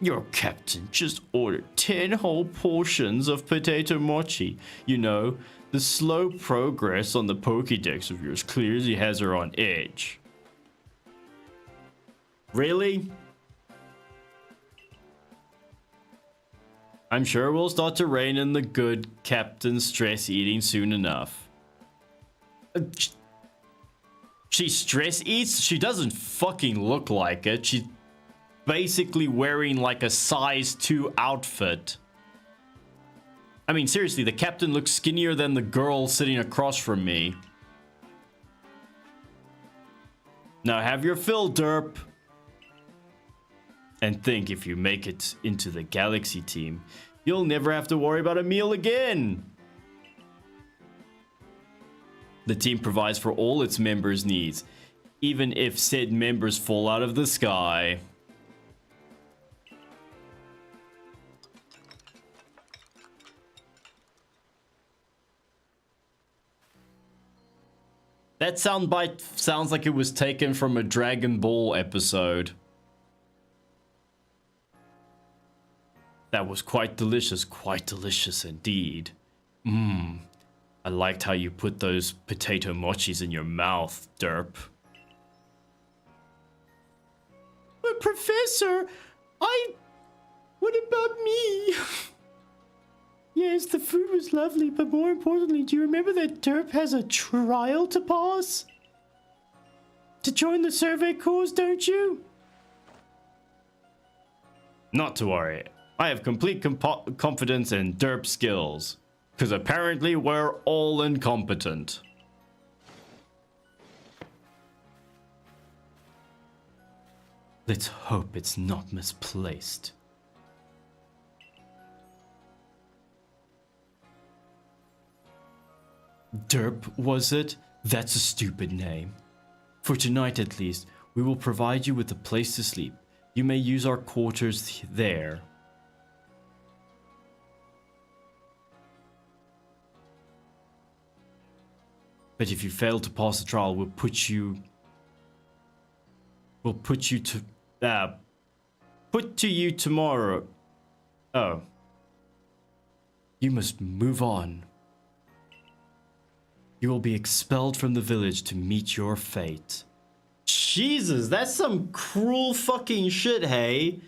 Your captain just ordered 10 whole portions of potato mochi. You know, the slow progress on the Pokédex of yours clearly has her on edge. Really? I'm sure we'll start to rein in the good captain stress eating soon enough. She stress eats? She doesn't fucking look like it. She's basically wearing like a size 2 outfit. I mean, seriously, the captain looks skinnier than the girl sitting across from me. Now have your fill, derp. And think, if you make it into the Galaxy team, you'll never have to worry about a meal again. The team provides for all its members' needs, even if said members fall out of the sky. That soundbite sounds like it was taken from a Dragon Ball episode. That was quite delicious indeed. I liked how you put those potato mochis in your mouth, derp. But Professor, what about me? Yes, the food was lovely, but more importantly, do you remember that Derp has a trial to pass? To join the survey cause, don't you? Not to worry. I have complete confidence in Derp's skills. Because apparently we're all incompetent. Let's hope it's not misplaced. Derp, was it? That's a stupid name. For tonight at least, we will provide you with a place to sleep. You may use our quarters there. But if you fail to pass the trial, we'll put you to you tomorrow. Oh. You must move on. You will be expelled from the village to meet your fate. Jesus, that's some cruel fucking shit, hey?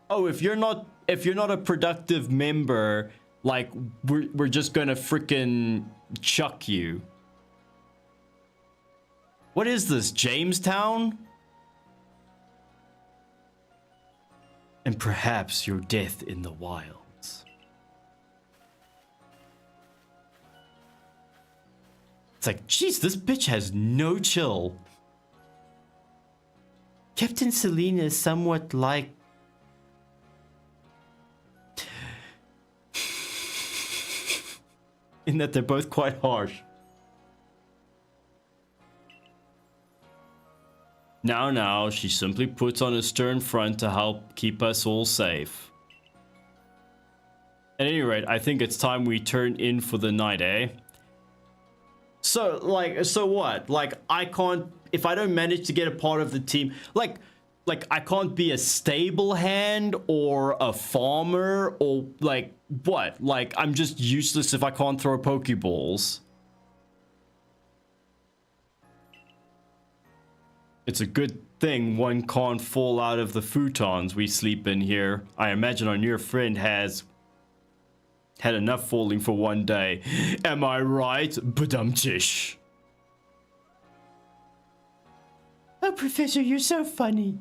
Oh, if you're not a productive member, like we're just gonna frickin' chuck you. What is this, Jamestown? And perhaps your death in the wilds. It's like, jeez, this bitch has no chill. Captain Selena is somewhat like... in that they're both quite harsh. Now, she simply puts on a stern front to help keep us all safe. At any rate, I think it's time we turn in for the night, eh? So, like, so what? Like, I can't... if I don't manage to get a part of the team... Like, I can't be a stable hand or a farmer or, like, what? Like, I'm just useless if I can't throw Pokeballs. It's a good thing one can't fall out of the futons we sleep in here. I imagine our new friend has had enough falling for one day. Am I right? Badumtish. Oh, Professor, you're so funny.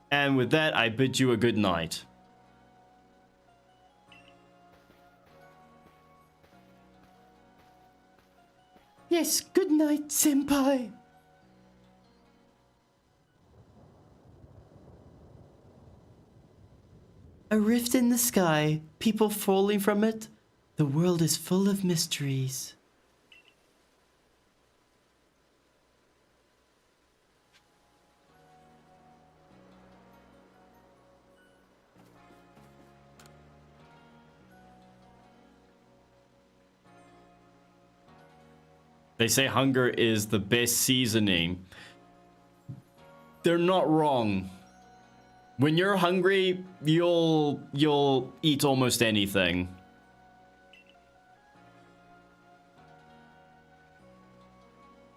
And with that, I bid you a good night. Yes, good night, senpai. A rift in the sky, people falling from it. The world is full of mysteries. They say hunger is the best seasoning. They're not wrong. When you're hungry, you'll eat almost anything.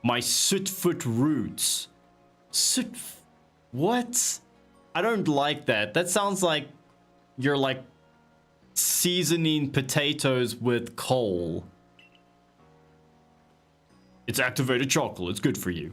My sootfoot roots. What? I don't like that. That sounds like you're like seasoning potatoes with coal. It's activated chocolate. It's good for you.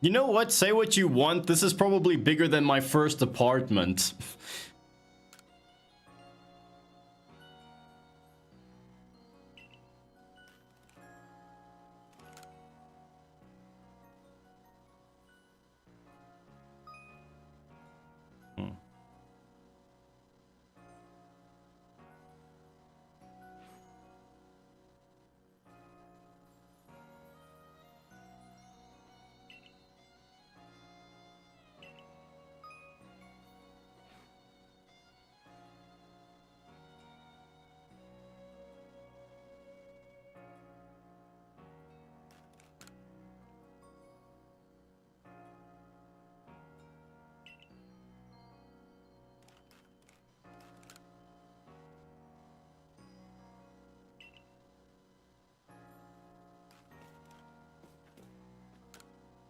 You know what? Say what you want. This is probably bigger than my first apartment.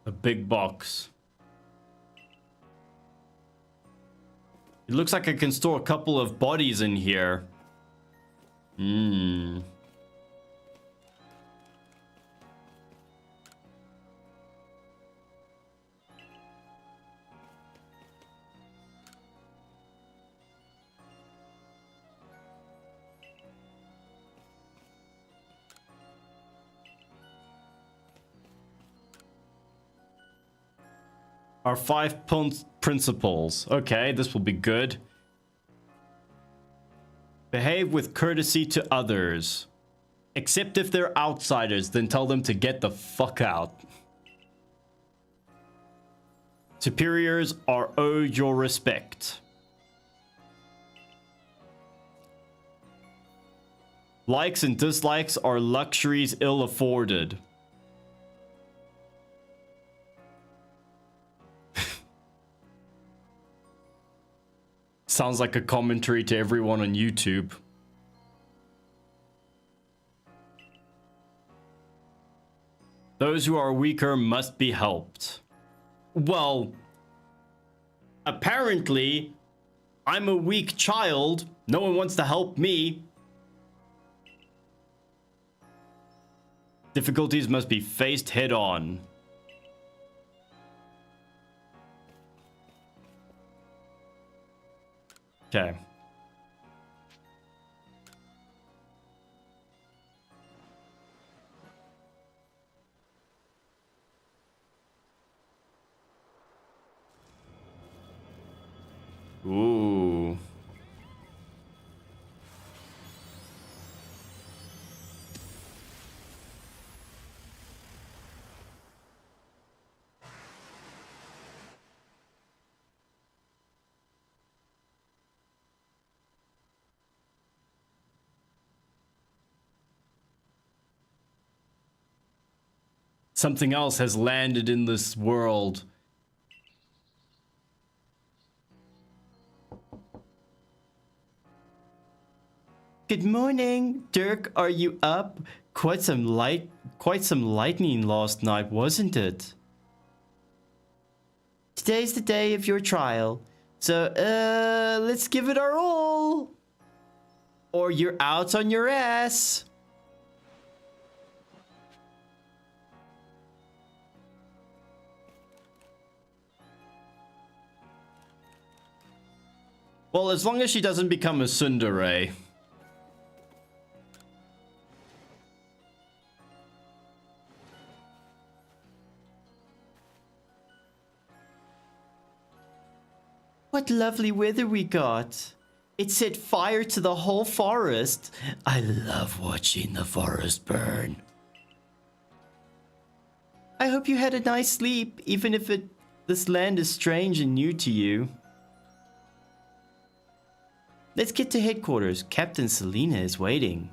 A big box. It looks like I can store a couple of bodies in here. Our 5 principles. Okay, this will be good. Behave with courtesy to others. Except if they're outsiders, then tell them to get the fuck out. Superiors are owed your respect. Likes and dislikes are luxuries ill afforded. Sounds like a commentary to everyone on YouTube. Those who are weaker must be helped. Well, Apparently, I'm a weak child. No one wants to help me. Difficulties must be faced head on. Okay. Ooh. Something else has landed in this world. Good morning, Dirk. Are you up? Quite some lightning last night, wasn't it? Today's the day of your trial. So, let's give it our all. Or you're out on your ass. Well, as long as she doesn't become a tsundere. What lovely weather we got. It set fire to the whole forest. I love watching the forest burn. I hope you had a nice sleep, even if this land is strange and new to you. Let's get to headquarters. Captain Selena is waiting.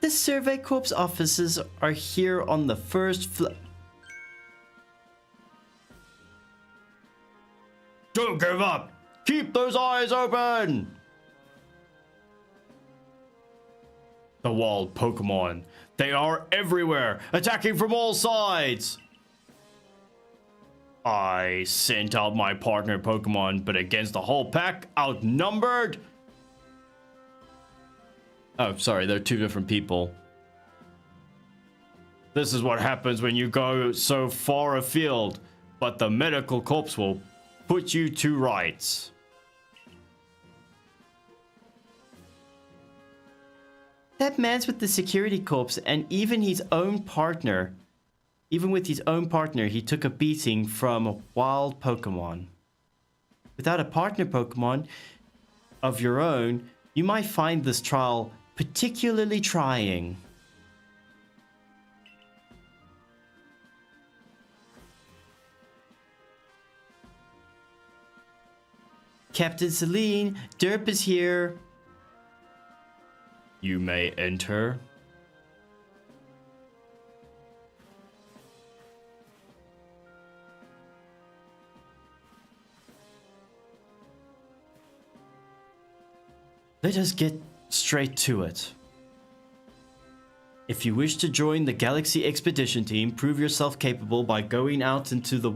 The Survey Corps offices are here on the first floor. Don't give up! Keep those eyes open! The wild Pokemon. They are everywhere, attacking from all sides! I sent out my partner Pokemon, but against the whole pack, outnumbered? Oh, sorry, they're two different people. This is what happens when you go so far afield, but the medical corps will put you to rights. That man's with the security corps and even his own partner. Even with his own partner, he took a beating from a wild Pokemon. Without a partner Pokemon of your own, you might find this trial particularly trying. Captain Celine, Derp is here. You may enter. Let us get straight to it. If you wish to join the Galaxy Expedition Team, prove yourself capable by going out into the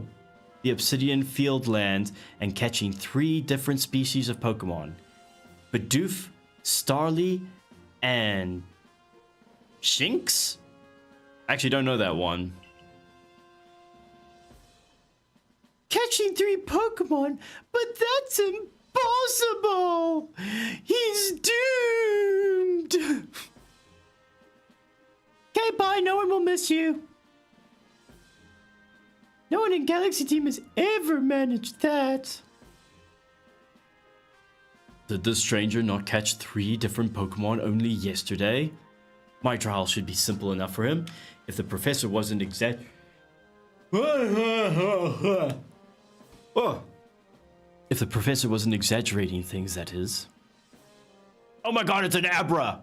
Obsidian Fieldland and catching 3 different species of Pokemon. Bidoof, Starly, and Shinx? Actually, don't know that one. Catching 3 Pokemon? But that's impossible! He's doomed! Okay, bye. No one will miss you. No one in Galaxy Team has ever managed that. Did this stranger not catch 3 different Pokemon only yesterday? My trial should be simple enough for him. If the professor wasn't exact... Oh. If the professor wasn't exaggerating things, that is. Oh my god, it's an Abra!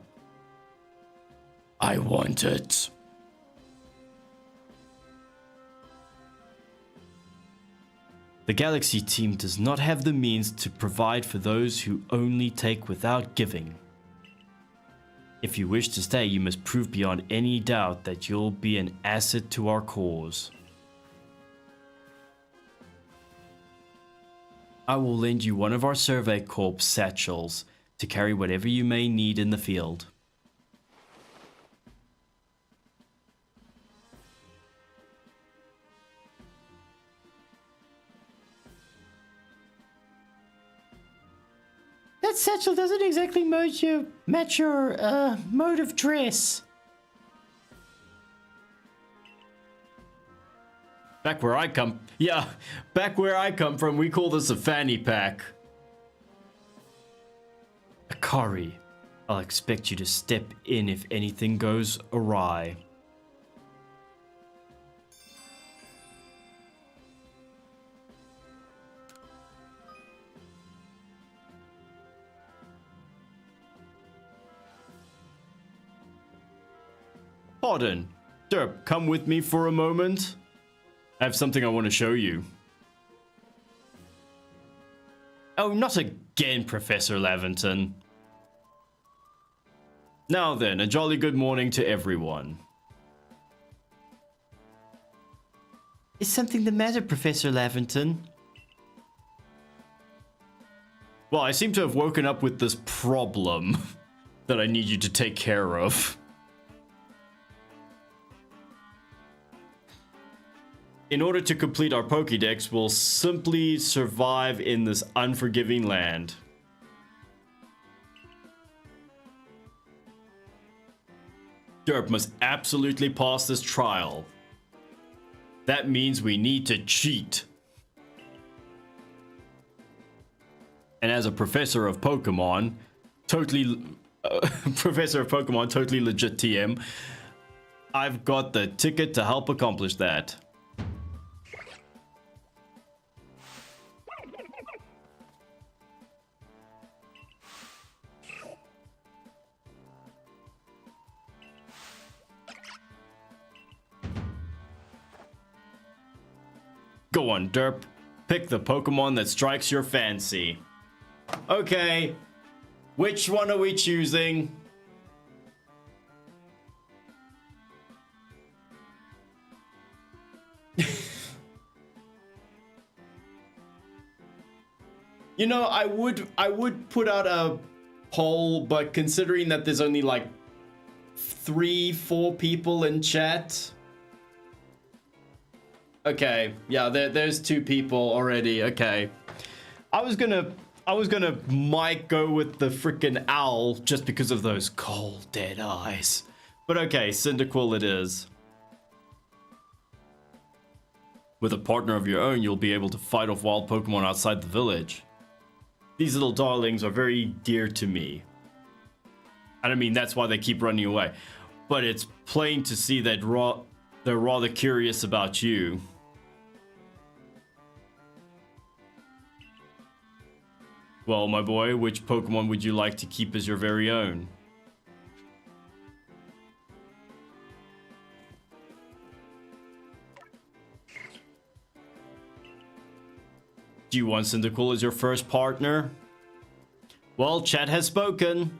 I want it. The Galaxy team does not have the means to provide for those who only take without giving. If you wish to stay, you must prove beyond any doubt that you'll be an asset to our cause. I will lend you one of our Survey Corps satchels to carry whatever you may need in the field. That satchel doesn't exactly match your mode of dress. Back where I come from, we call this a fanny pack. Akari, I'll expect you to step in if anything goes awry. Pardon, Derp, come with me for a moment. I have something I want to show you. Oh, not again, Professor Laventon. Now then, a jolly good morning to everyone. Is something the matter, Professor Laventon? Well, I seem to have woken up with this problem that I need you to take care of. In order to complete our Pokédex, we'll simply survive in this unforgiving land. Derp must absolutely pass this trial. That means we need to cheat. And as a professor of Pokemon, totally legit TM, I've got the ticket to help accomplish that. Go on, Derp. Pick the Pokemon that strikes your fancy. Okay. Which one are we choosing? You know, I would put out a poll, but considering that there's only like 3-4 people in chat. Okay, yeah, there's 2 people already. Okay, I was gonna might go with the freaking owl just because of those cold dead eyes, but okay, Cyndaquil it is. With a partner of your own, you'll be able to fight off wild Pokemon outside the village. These little darlings are very dear to me. I don't mean that's why they keep running away, but it's plain to see that they're rather curious about you. Well, my boy, which Pokemon would you like to keep as your very own? Do you want Cyndaquil as your first partner? Well, chat has spoken.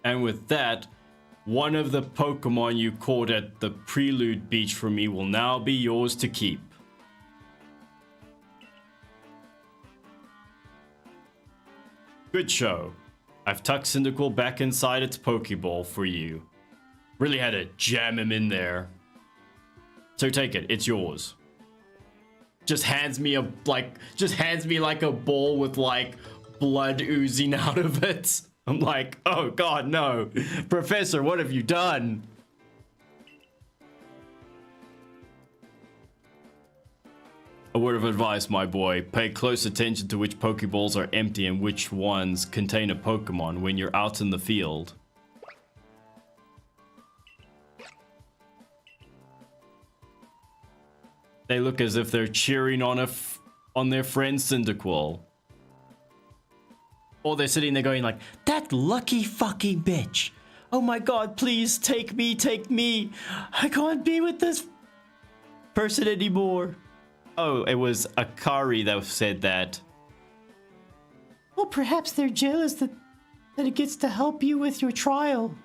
And with that, one of the Pokemon you caught at the Prelude Beach for me will now be yours to keep. Good show. I've tucked Cyndaquil back inside its Pokeball for you. Really had to jam him in there. So take it, it's yours. Just hands me like a ball with like blood oozing out of it. I'm like, oh god, no. Professor, what have you done? A word of advice, my boy. Pay close attention to which Pokeballs are empty and which ones contain a Pokemon when you're out in the field. They look as if they're cheering on on their friend Cyndaquil. Or they're sitting there going like, that lucky fucking bitch. Oh my god, please take me, take me. I can't be with this person anymore. Oh, it was Akari that said that. Well, perhaps they're jealous that it gets to help you with your trial.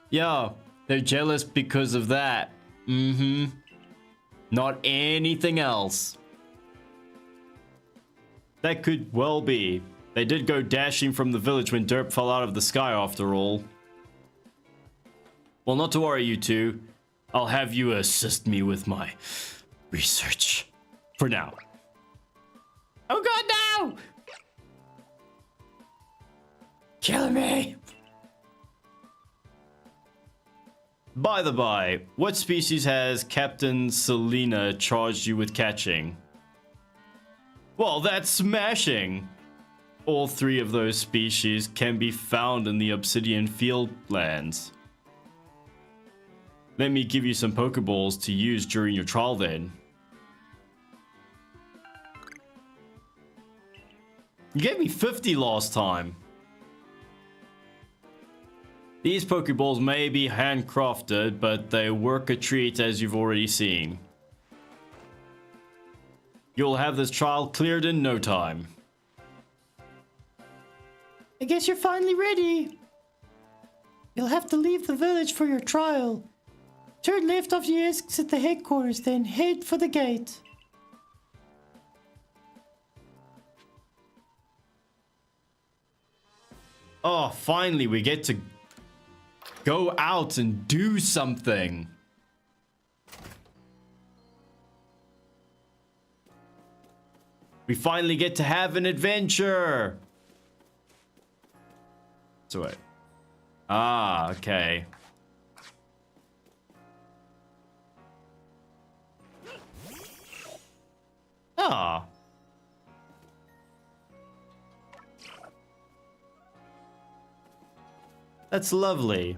Yeah, they're jealous because of that. Mm-hmm. Not anything else. That could well be. They did go dashing from the village when dirt fell out of the sky after all. Well, not to worry, you two. I'll have you assist me with my research. For now. Oh god, no! Kill me! By the by, what species has Captain Selena charged you with catching? Well, that's smashing! All three of those species can be found in the Obsidian Fieldlands. Let me give you some Pokeballs to use during your trial then. You gave me 50 last time. These Pokeballs may be handcrafted, but they work a treat as you've already seen. You'll have this trial cleared in no time. I guess you're finally ready. You'll have to leave the village for your trial. Turn left off the exit at the headquarters, then head for the gate. Oh, finally we get to go out and do something. We finally get to have an adventure. So wait. Ah, okay. Ah. That's lovely.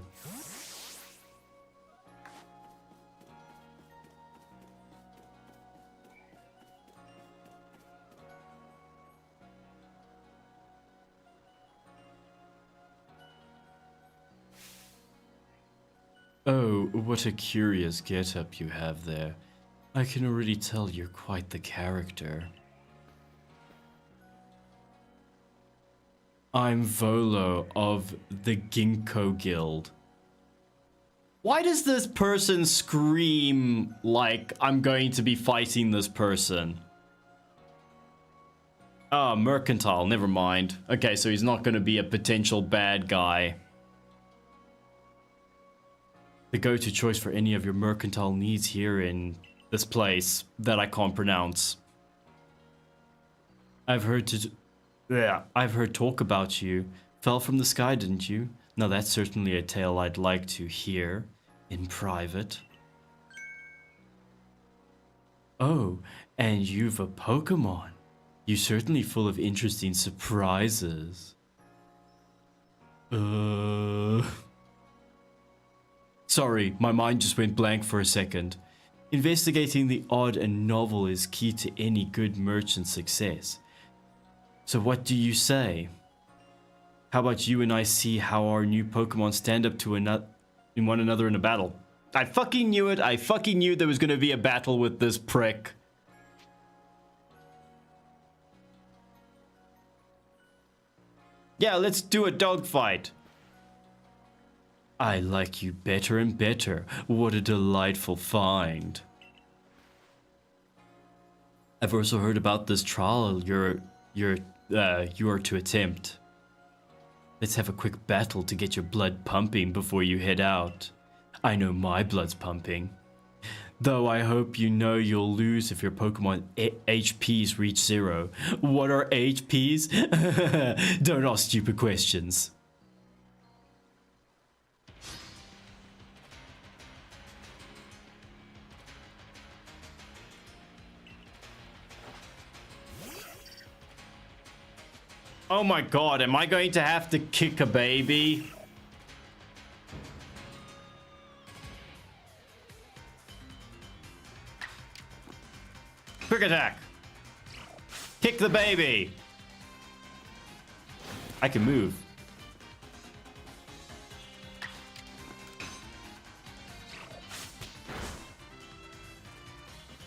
Oh, what a curious get-up you have there. I can already tell you're quite the character. I'm Volo of the Ginkgo Guild. Why does this person scream like I'm going to be fighting this person? Ah, Mercantile, never mind. Okay, so he's not going to be a potential bad guy. The go-to choice for any of your mercantile needs here in this place that I can't pronounce. I've heard talk about you. Fell from the sky, didn't you? Now that's certainly a tale I'd like to hear in private. Oh, and you've a Pokemon. You're certainly full of interesting surprises. Sorry, my mind just went blank for a second. Investigating the odd and novel is key to any good merchant's success. So what do you say? How about you and I see how our new Pokemon stand up to one another in a battle? I fucking knew it. I fucking knew there was going to be a battle with this prick. Yeah, let's do a dogfight. I like you better and better. What a delightful find. I've also heard about this trial you are to attempt. Let's have a quick battle to get your blood pumping before you head out. I know my blood's pumping. Though I hope you know you'll lose if your Pokemon HPs reach 0. What are HPs? Don't ask stupid questions. Oh my god, am I going to have to kick a baby? Quick attack. Kick the baby. I can move.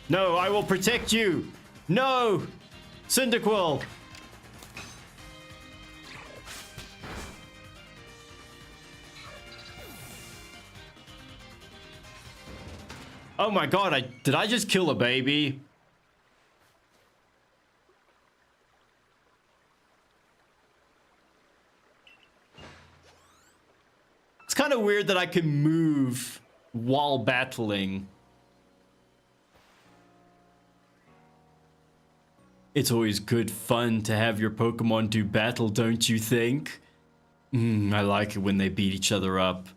No, I will protect you. No, Cyndaquil. Oh my god, did I just kill a baby? It's kind of weird that I can move while battling. It's always good fun to have your Pokemon do battle, don't you think? I like it when they beat each other up.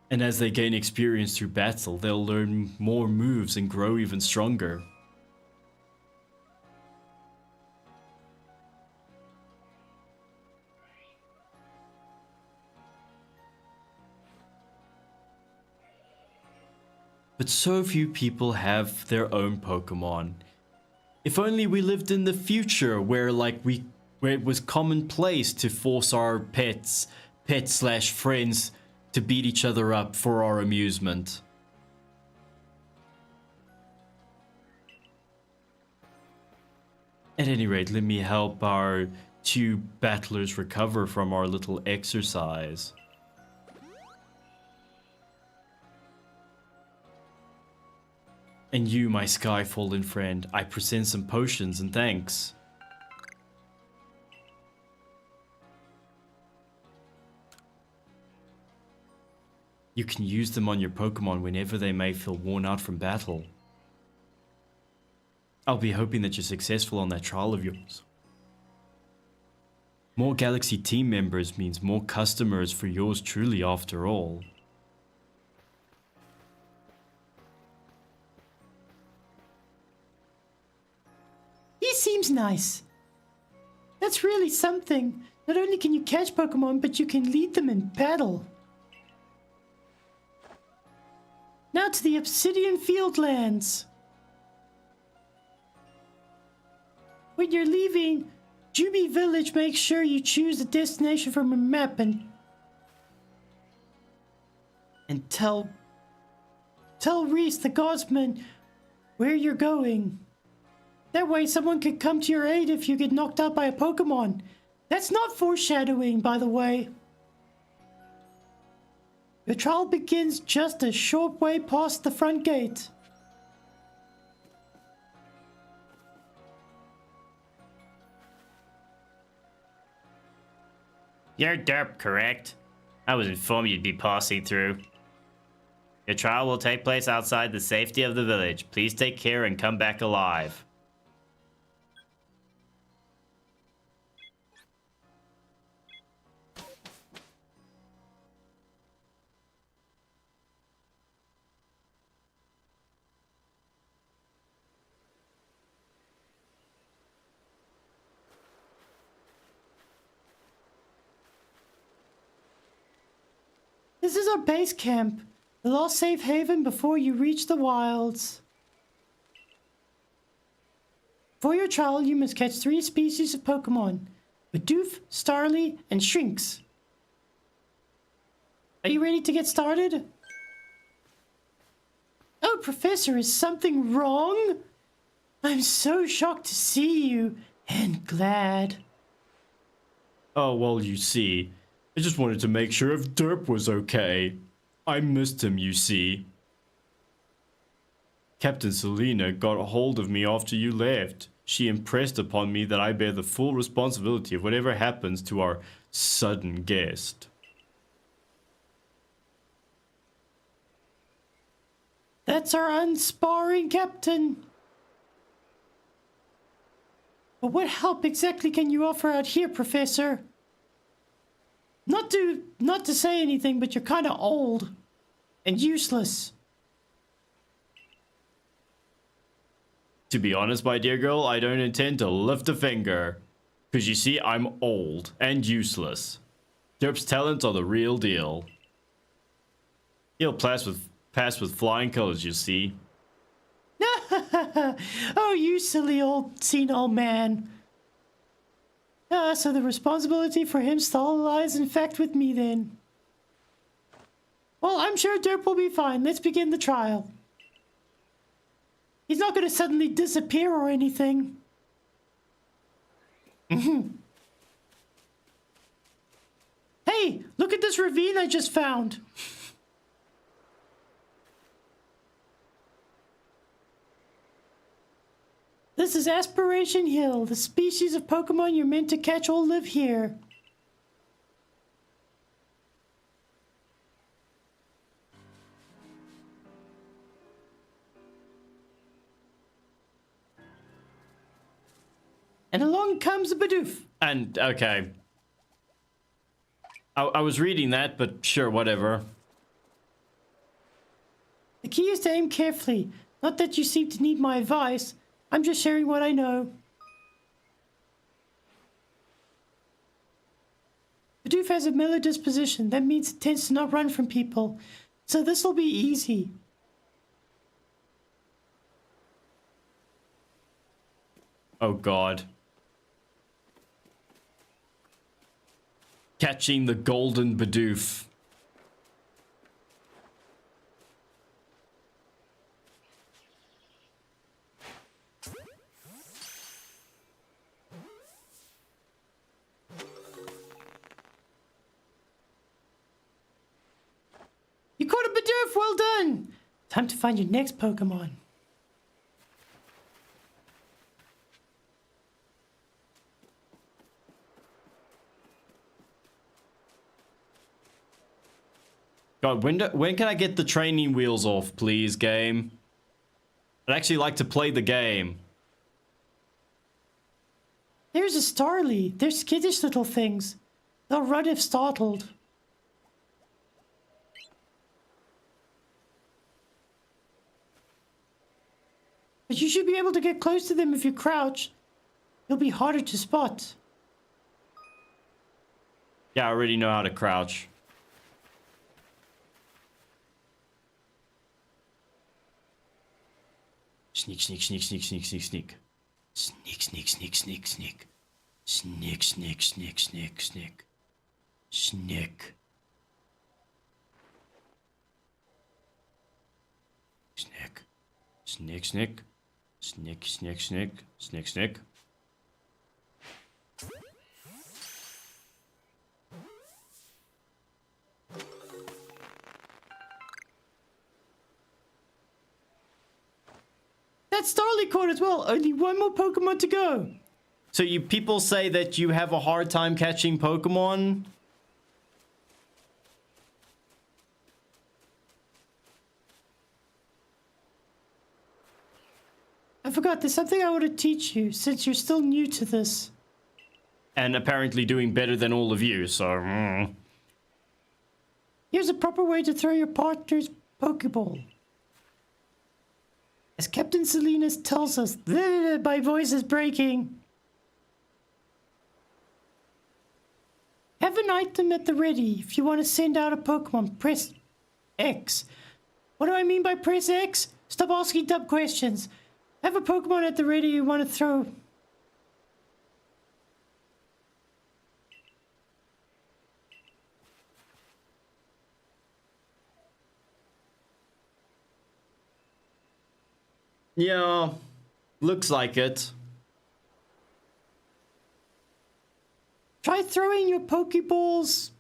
And as they gain experience through battle, they'll learn more moves and grow even stronger. But so few people have their own Pokemon. If only we lived in the future where it was commonplace to force our pets/friends to beat each other up for our amusement. At any rate, let me help our two battlers recover from our little exercise. And you, my sky-fallen friend, I present some potions and thanks. You can use them on your Pokemon whenever they may feel worn out from battle. I'll be hoping that you're successful on that trial of yours. More Galaxy team members means more customers for yours truly after all. He seems nice. That's really something. Not only can you catch Pokemon, but you can lead them in battle. Now to the Obsidian Fieldlands. When you're leaving Juby Village, make sure you choose a destination from a map and tell Reese the Godsman where you're going. That way someone could come to your aid if you get knocked out by a Pokemon. That's not foreshadowing, by the way. Your trial begins just a short way past the front gate. You're Derp, correct? I was informed you'd be passing through. Your trial will take place outside the safety of the village. Please take care and come back alive. This is our base camp, the last safe haven before you reach the wilds. For your trial, you must catch 3 species of Pokemon: Bidoof, Starly, and Shrinks. Are you ready to get started? Oh, Professor, is something wrong? I'm so shocked to see you, and glad. Oh, well, you see, I just wanted to make sure if Derp was okay. I missed him, you see. Captain Selena got a hold of me after you left. She impressed upon me that I bear the full responsibility of whatever happens to our sudden guest. That's our unsparring captain. But what help exactly can you offer out here, Professor? Not to say anything, but you're kind of old and useless. To be honest, my dear girl, I don't intend to lift a finger. Because you see, I'm old and useless. Derp's talents are the real deal. He'll pass with flying colors, you see. Oh, you silly old senile man. So the responsibility for him still lies in fact with me then. Well, I'm sure Derp will be fine. Let's begin the trial. He's not going to suddenly disappear or anything. Hey, look at this ravine I just found. This is Aspiration Hill. The species of Pokemon you're meant to catch all live here. And along comes a Bidoof. And, okay. I was reading that, but sure, whatever. The key is to aim carefully. Not that you seem to need my advice. I'm just sharing what I know. Bidoof has a mellow disposition. That means it tends to not run from people. So this will be easy. Oh god. Catching the golden Bidoof. You caught a Bidoof! Well done! Time to find your next Pokemon. God, when can I get the training wheels off, please, game? I'd actually like to play the game. There's a Starly. They're skittish little things. They'll run if startled. But you should be able to get close to them if you crouch. They'll be harder to spot. Yeah, I already know how to crouch. Sneak, sneak, sneak, sneak, sneak, sneak, sneak. Sneak, sneak, sneak, sneak, sneak. Sneak, sneak, sneak, sneak, sneak. Sneak. Sneak. Sneak, sneak. Sneak, sneak, sneak. Sneak, sneak. That's Starly caught as well. Only one more Pokemon to go. So you people say that you have a hard time catching Pokemon? I forgot, there's something I want to teach you since you're still new to this. And apparently doing better than all of you, so... Here's a proper way to throw your partner's Pokeball. As Captain Salinas tells us, my voice is breaking. Have an item at the ready. If you want to send out a Pokemon, press X. What do I mean by press X? Stop asking dumb questions. Have a Pokemon at the ready you want to throw. Yeah, looks like it. Try throwing your Pokeballs,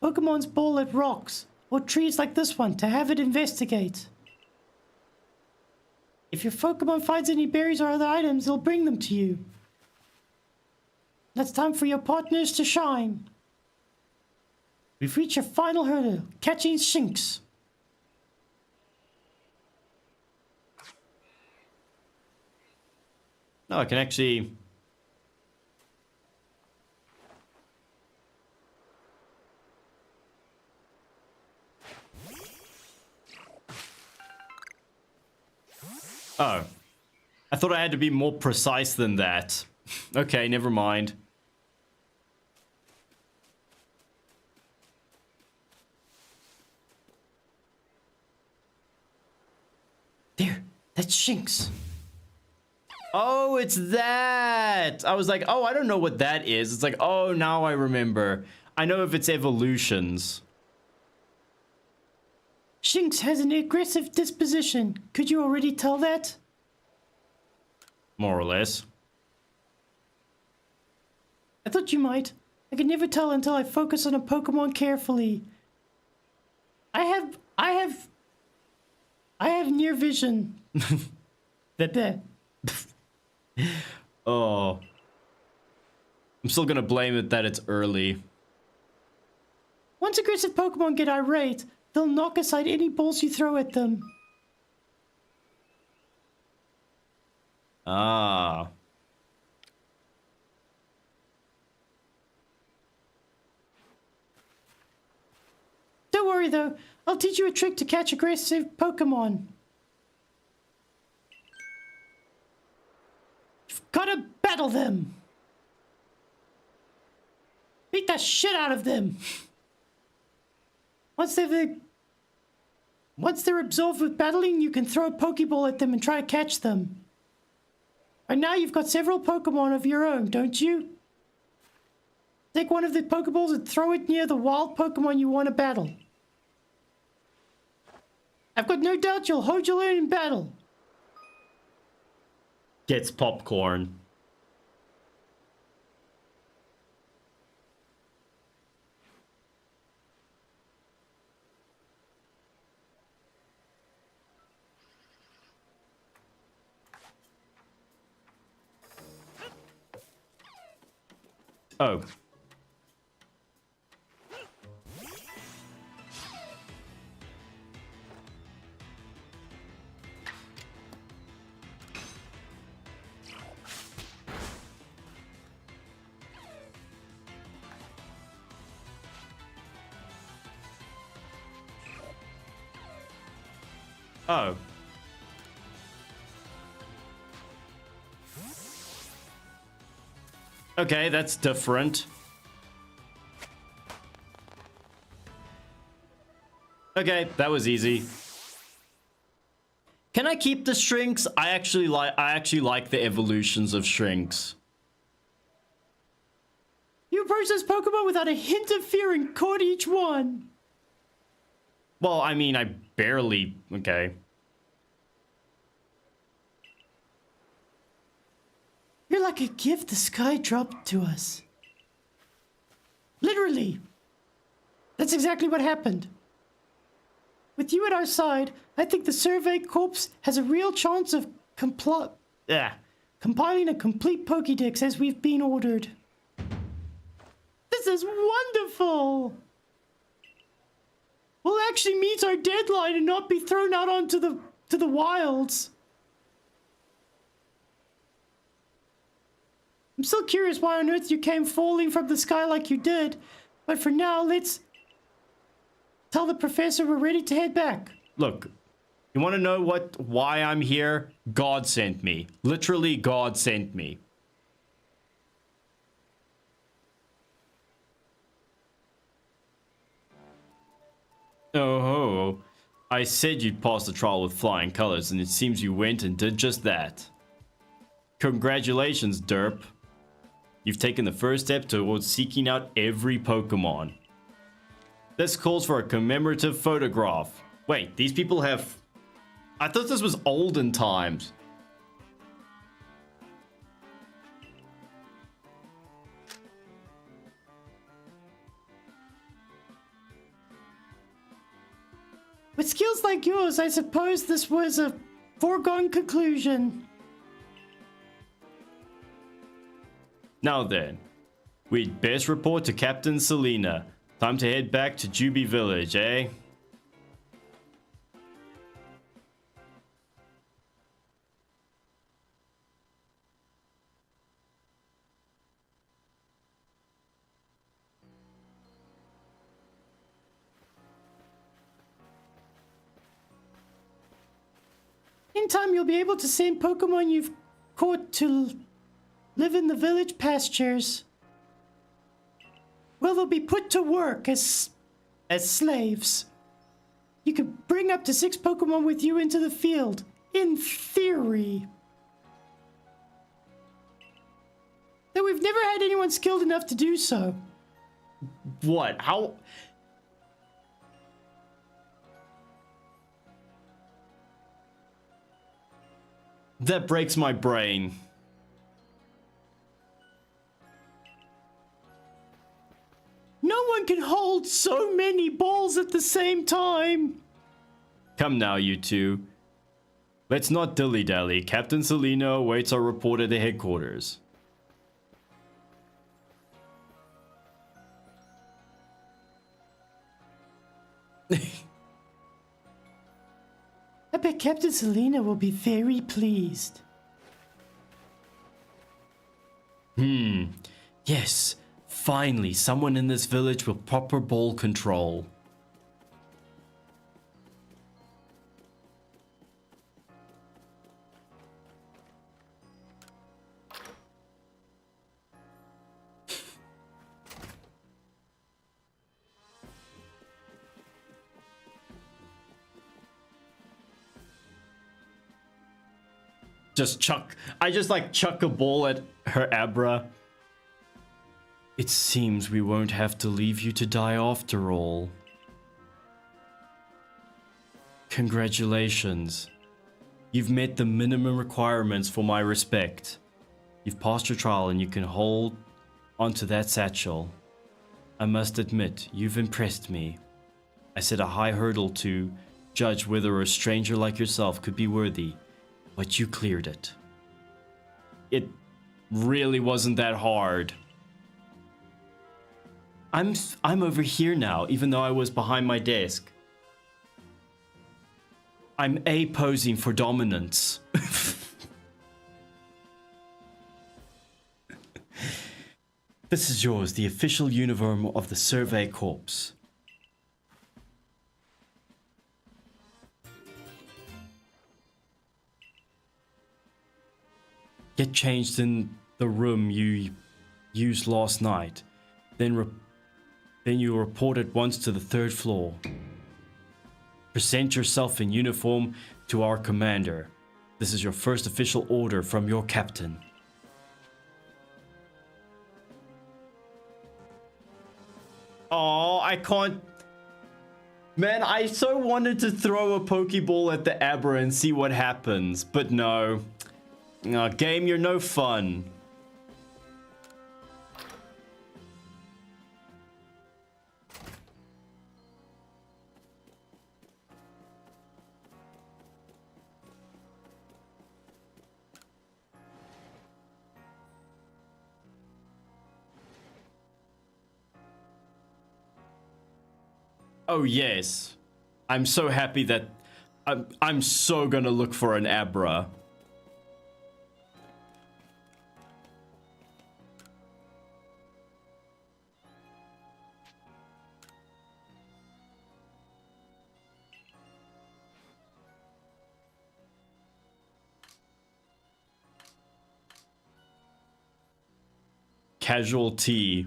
Pokemon's ball at rocks or trees like this one to have it investigate. If your Pokemon finds any berries or other items, it'll bring them to you. Now it's time for your partners to shine. We've reached your final hurdle, catching Shinx. No, I can actually... Oh. I thought I had to be more precise than that. Okay, never mind. There, that's Shinx. Oh, it's that! I was like, oh, I don't know what that is. It's like, oh, now I remember. I know if it's evolutions. Shinx has an aggressive disposition. Could you already tell that? More or less. I thought you might. I could never tell until I focus on a Pokemon carefully. I have near vision. Bebe. Oh. I'm still gonna blame it that it's early. Once aggressive Pokemon get irate, they'll knock aside any balls you throw at them. Ah. Don't worry though, I'll teach you a trick to catch aggressive Pokemon. You've gotta battle them. Beat the shit out of them. Once they're absorbed with battling, you can throw a Pokeball at them and try to catch them. Right now you've got several Pokemon of your own, don't you? Take one of the Pokeballs and throw it near the wild Pokemon you want to battle. I've got no doubt you'll hold your own in battle. Gets popcorn. Oh. Oh. Okay, that's different. Okay, that was easy. Can I keep the Shrinks? I actually like the evolutions of Shrinks. You approach this Pokemon without a hint of fear and caught each one. Well, I mean, I barely... Okay. You're like a gift the sky dropped to us. Literally. That's exactly what happened. With you at our side, I think the Survey Corps has a real chance of compiling a complete Pokédex as we've been ordered. This is wonderful! We'll actually meet our deadline and not be thrown out onto the wilds. I'm still curious why on earth you came falling from the sky like you did, but for now, let's tell the professor we're ready to head back. Look, you want to know why I'm here? God sent me. Literally, God sent me. Oh, I said you'd pass the trial with flying colors, and it seems you went and did just that. Congratulations, Derp. You've taken the first step towards seeking out every Pokemon. This calls for a commemorative photograph. Wait, these people have... I thought this was olden times. With skills like yours, I suppose this was a foregone conclusion. Now then, we'd best report to Captain Selena. Time to head back to Juby Village, eh? same time, you'll be able to send Pokemon you've caught to live in the village pastures. Well, they'll be put to work as slaves. You could bring up to 6 Pokemon with you into the field, in theory. Though we've never had anyone skilled enough to do so. What? How? That breaks my brain. No one can hold so many balls at the same time. Come now, you two. Let's not dilly-dally. Captain Selena awaits our report at the headquarters. I bet Captain Selena will be very pleased. Yes, finally, someone in this village with proper ball control. I just like chuck a ball at her Abra. It seems we won't have to leave you to die after all. Congratulations. You've met the minimum requirements for my respect. You've passed your trial and you can hold onto that satchel. I must admit, you've impressed me. I set a high hurdle to judge whether a stranger like yourself could be worthy. But you cleared it. It really wasn't that hard. I'm over here now, even though I was behind my desk. I'm posing for dominance. This is yours, the official uniform of the Survey Corps. Get changed in the room you used last night. Then you report at once to the 3rd floor. Present yourself in uniform to our commander. This is your first official order from your captain. Oh, I can't... Man, I so wanted to throw a Pokeball at the Abra and see what happens, but no. Game, you're no fun. Oh yes. I'm so happy that I'm so gonna look for an Abra. Casualty.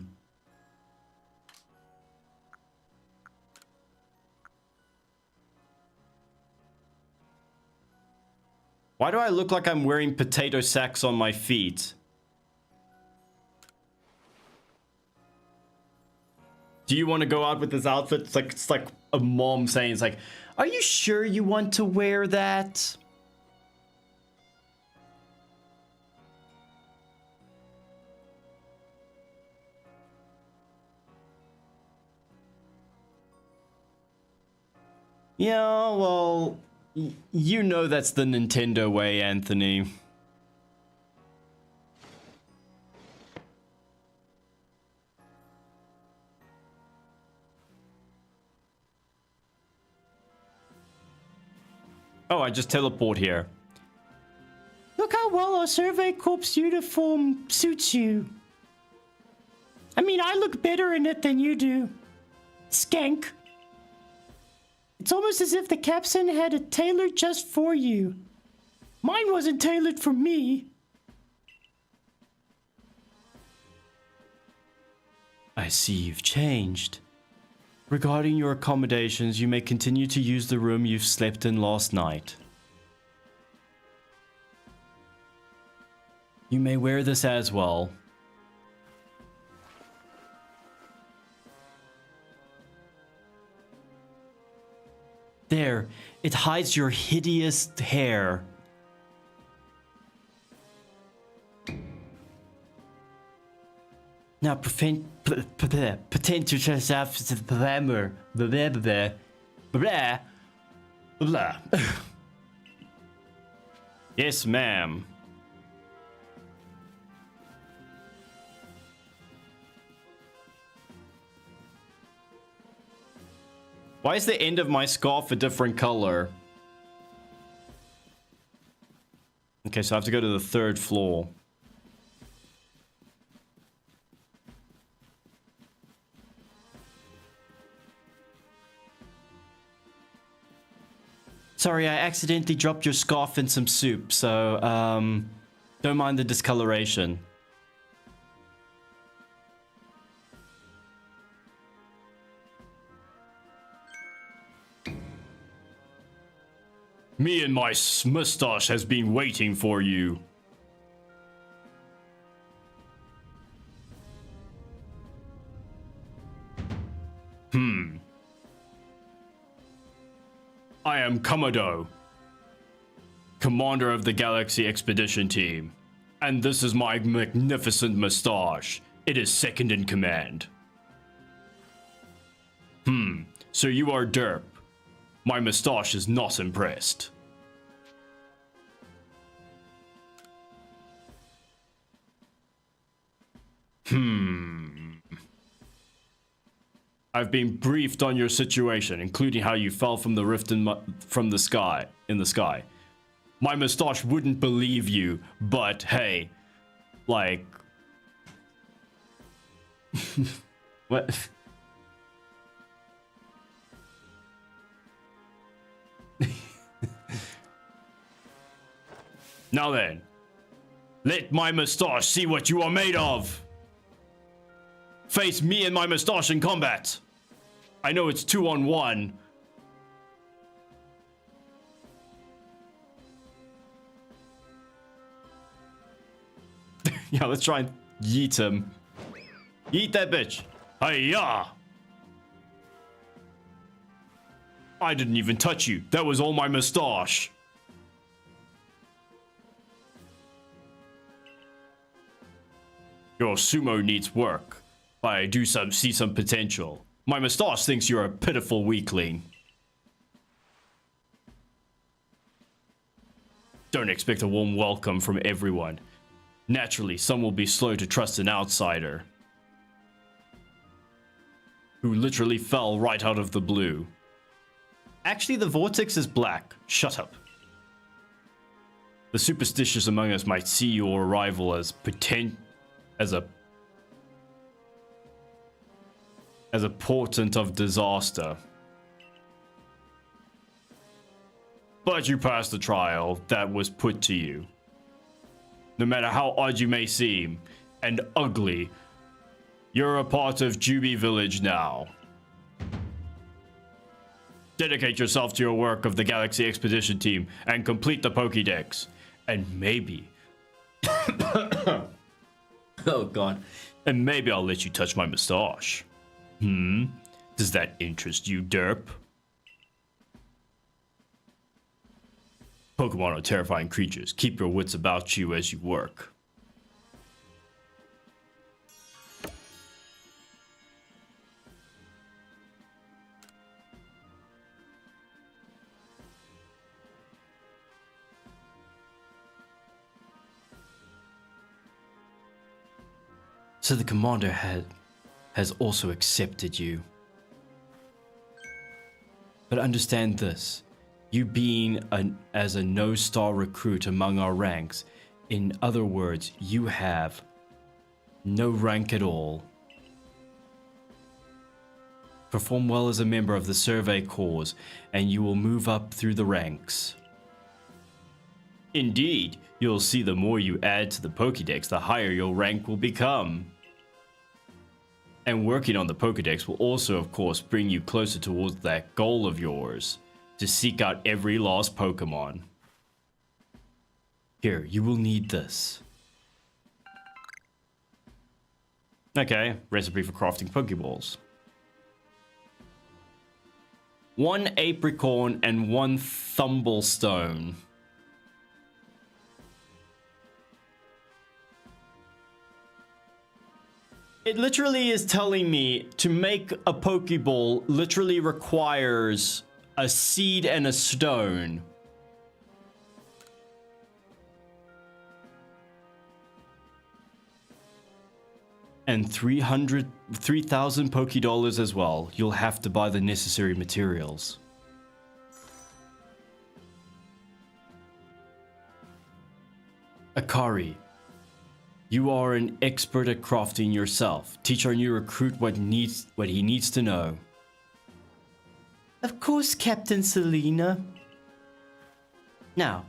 Why do I look like I'm wearing potato sacks on my feet? Do you want to go out with this outfit? It's like a mom saying, it's like, are you sure you want to wear that? Yeah, well, you know that's the Nintendo way, Anthony. Oh, I just teleport here. Look how well our Survey Corps uniform suits you. I mean, I look better in it than you do. Skank. It's almost as if the captain had it tailored just for you. Mine wasn't tailored for me. I see you've changed. Regarding your accommodations, you may continue to use the room you've slept in last night. You may wear this as well. There, it hides your hideous hair. Now pretend to yourself to the glamour. Blah blah blah blah. Yes, ma'am. Why is the end of my scarf a different color? Okay, so I have to go to the 3rd floor. Sorry, I accidentally dropped your scarf in some soup, so, don't mind the discoloration. Me and my mustache has been waiting for you. I am Komodo, commander of the Galaxy Expedition Team, and this is my magnificent mustache. It is second in command. So you are derp. My mustache is not impressed. I've been briefed on your situation, including how you fell from the rift from the sky. My mustache wouldn't believe you, but hey, like, what? Now then, let my mustache see what you are made of. Face me and my mustache in combat. I know it's 2-on-1. Yeah, let's try and yeet him. Yeet that bitch. Hiya! I didn't even touch you. That was all my mustache. Your sumo needs work, but I do see some potential. My mustache thinks you're a pitiful weakling. Don't expect a warm welcome from everyone. Naturally, some will be slow to trust an outsider who literally fell right out of the blue. Actually, the vortex is black. Shut up. The superstitious among us might see your arrival as a portent of disaster. But you passed the trial that was put to you. No matter how odd you may seem, and ugly, you're a part of Juby Village now. Dedicate yourself to your work of the Galaxy Expedition Team and complete the Pokédex. And maybe... oh god. And maybe I'll let you touch my mustache. Does that interest you, derp? Pokemon are terrifying creatures. Keep your wits about you as you work. So the commander has also accepted you. But understand this. You being as a no-star recruit among our ranks, in other words, you have no rank at all. Perform well as a member of the Survey Corps, and you will move up through the ranks. Indeed, you'll see the more you add to the Pokédex, the higher your rank will become. And working on the Pokédex will also, of course, bring you closer towards that goal of yours, to seek out every lost Pokemon. Here, you will need this. Okay, recipe for crafting Pokeballs. 1 apricorn and 1 thumblestone. It literally is telling me to make a Pokeball literally requires a seed and a stone. And 3,000 Pokédollars as well. You'll have to buy the necessary materials. Akari, you are an expert at crafting yourself. Teach our new recruit what he needs to know. Of course, Captain Selena. Now,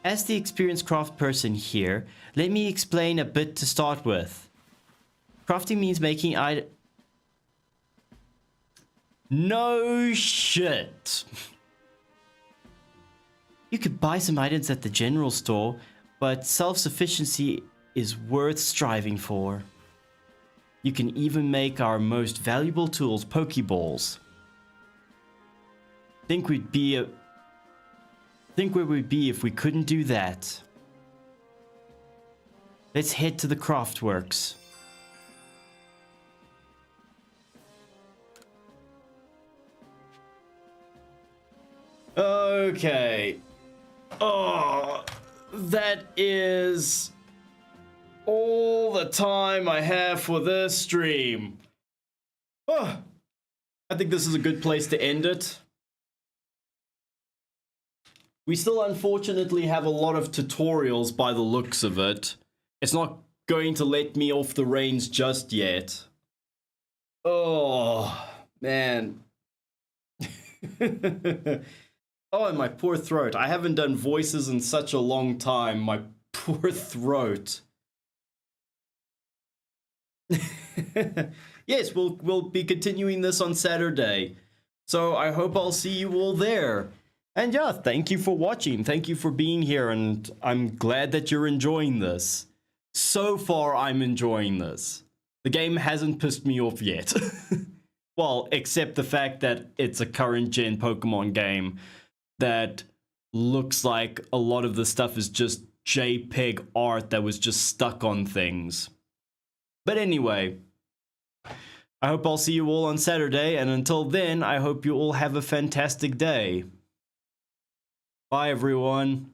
as the experienced craft person here, let me explain a bit to start with. Crafting means making No shit. You could buy some items at the general store, but self-sufficiency is worth striving for. You can even make our most valuable tools Pokeballs. Think where we'd be if we couldn't do that. Let's head to the craftworks. Okay. Oh, that is all the time I have for this stream. Oh, I think this is a good place to end it. We still unfortunately have a lot of tutorials by the looks of it. It's not going to let me off the reins just yet. Oh, man. Oh, and my poor throat. I haven't done voices in such a long time. My poor throat. Yes, we'll be continuing this on Saturday. So I hope I'll see you all there. And yeah, thank you for watching. Thank you for being here, and I'm glad that you're enjoying this. So far, I'm enjoying this. The game hasn't pissed me off yet. Well, except the fact that it's a current gen Pokemon game that looks like a lot of the stuff is just JPEG art that was just stuck on things. But anyway, I hope I'll see you all on Saturday, and until then, I hope you all have a fantastic day. Bye, everyone.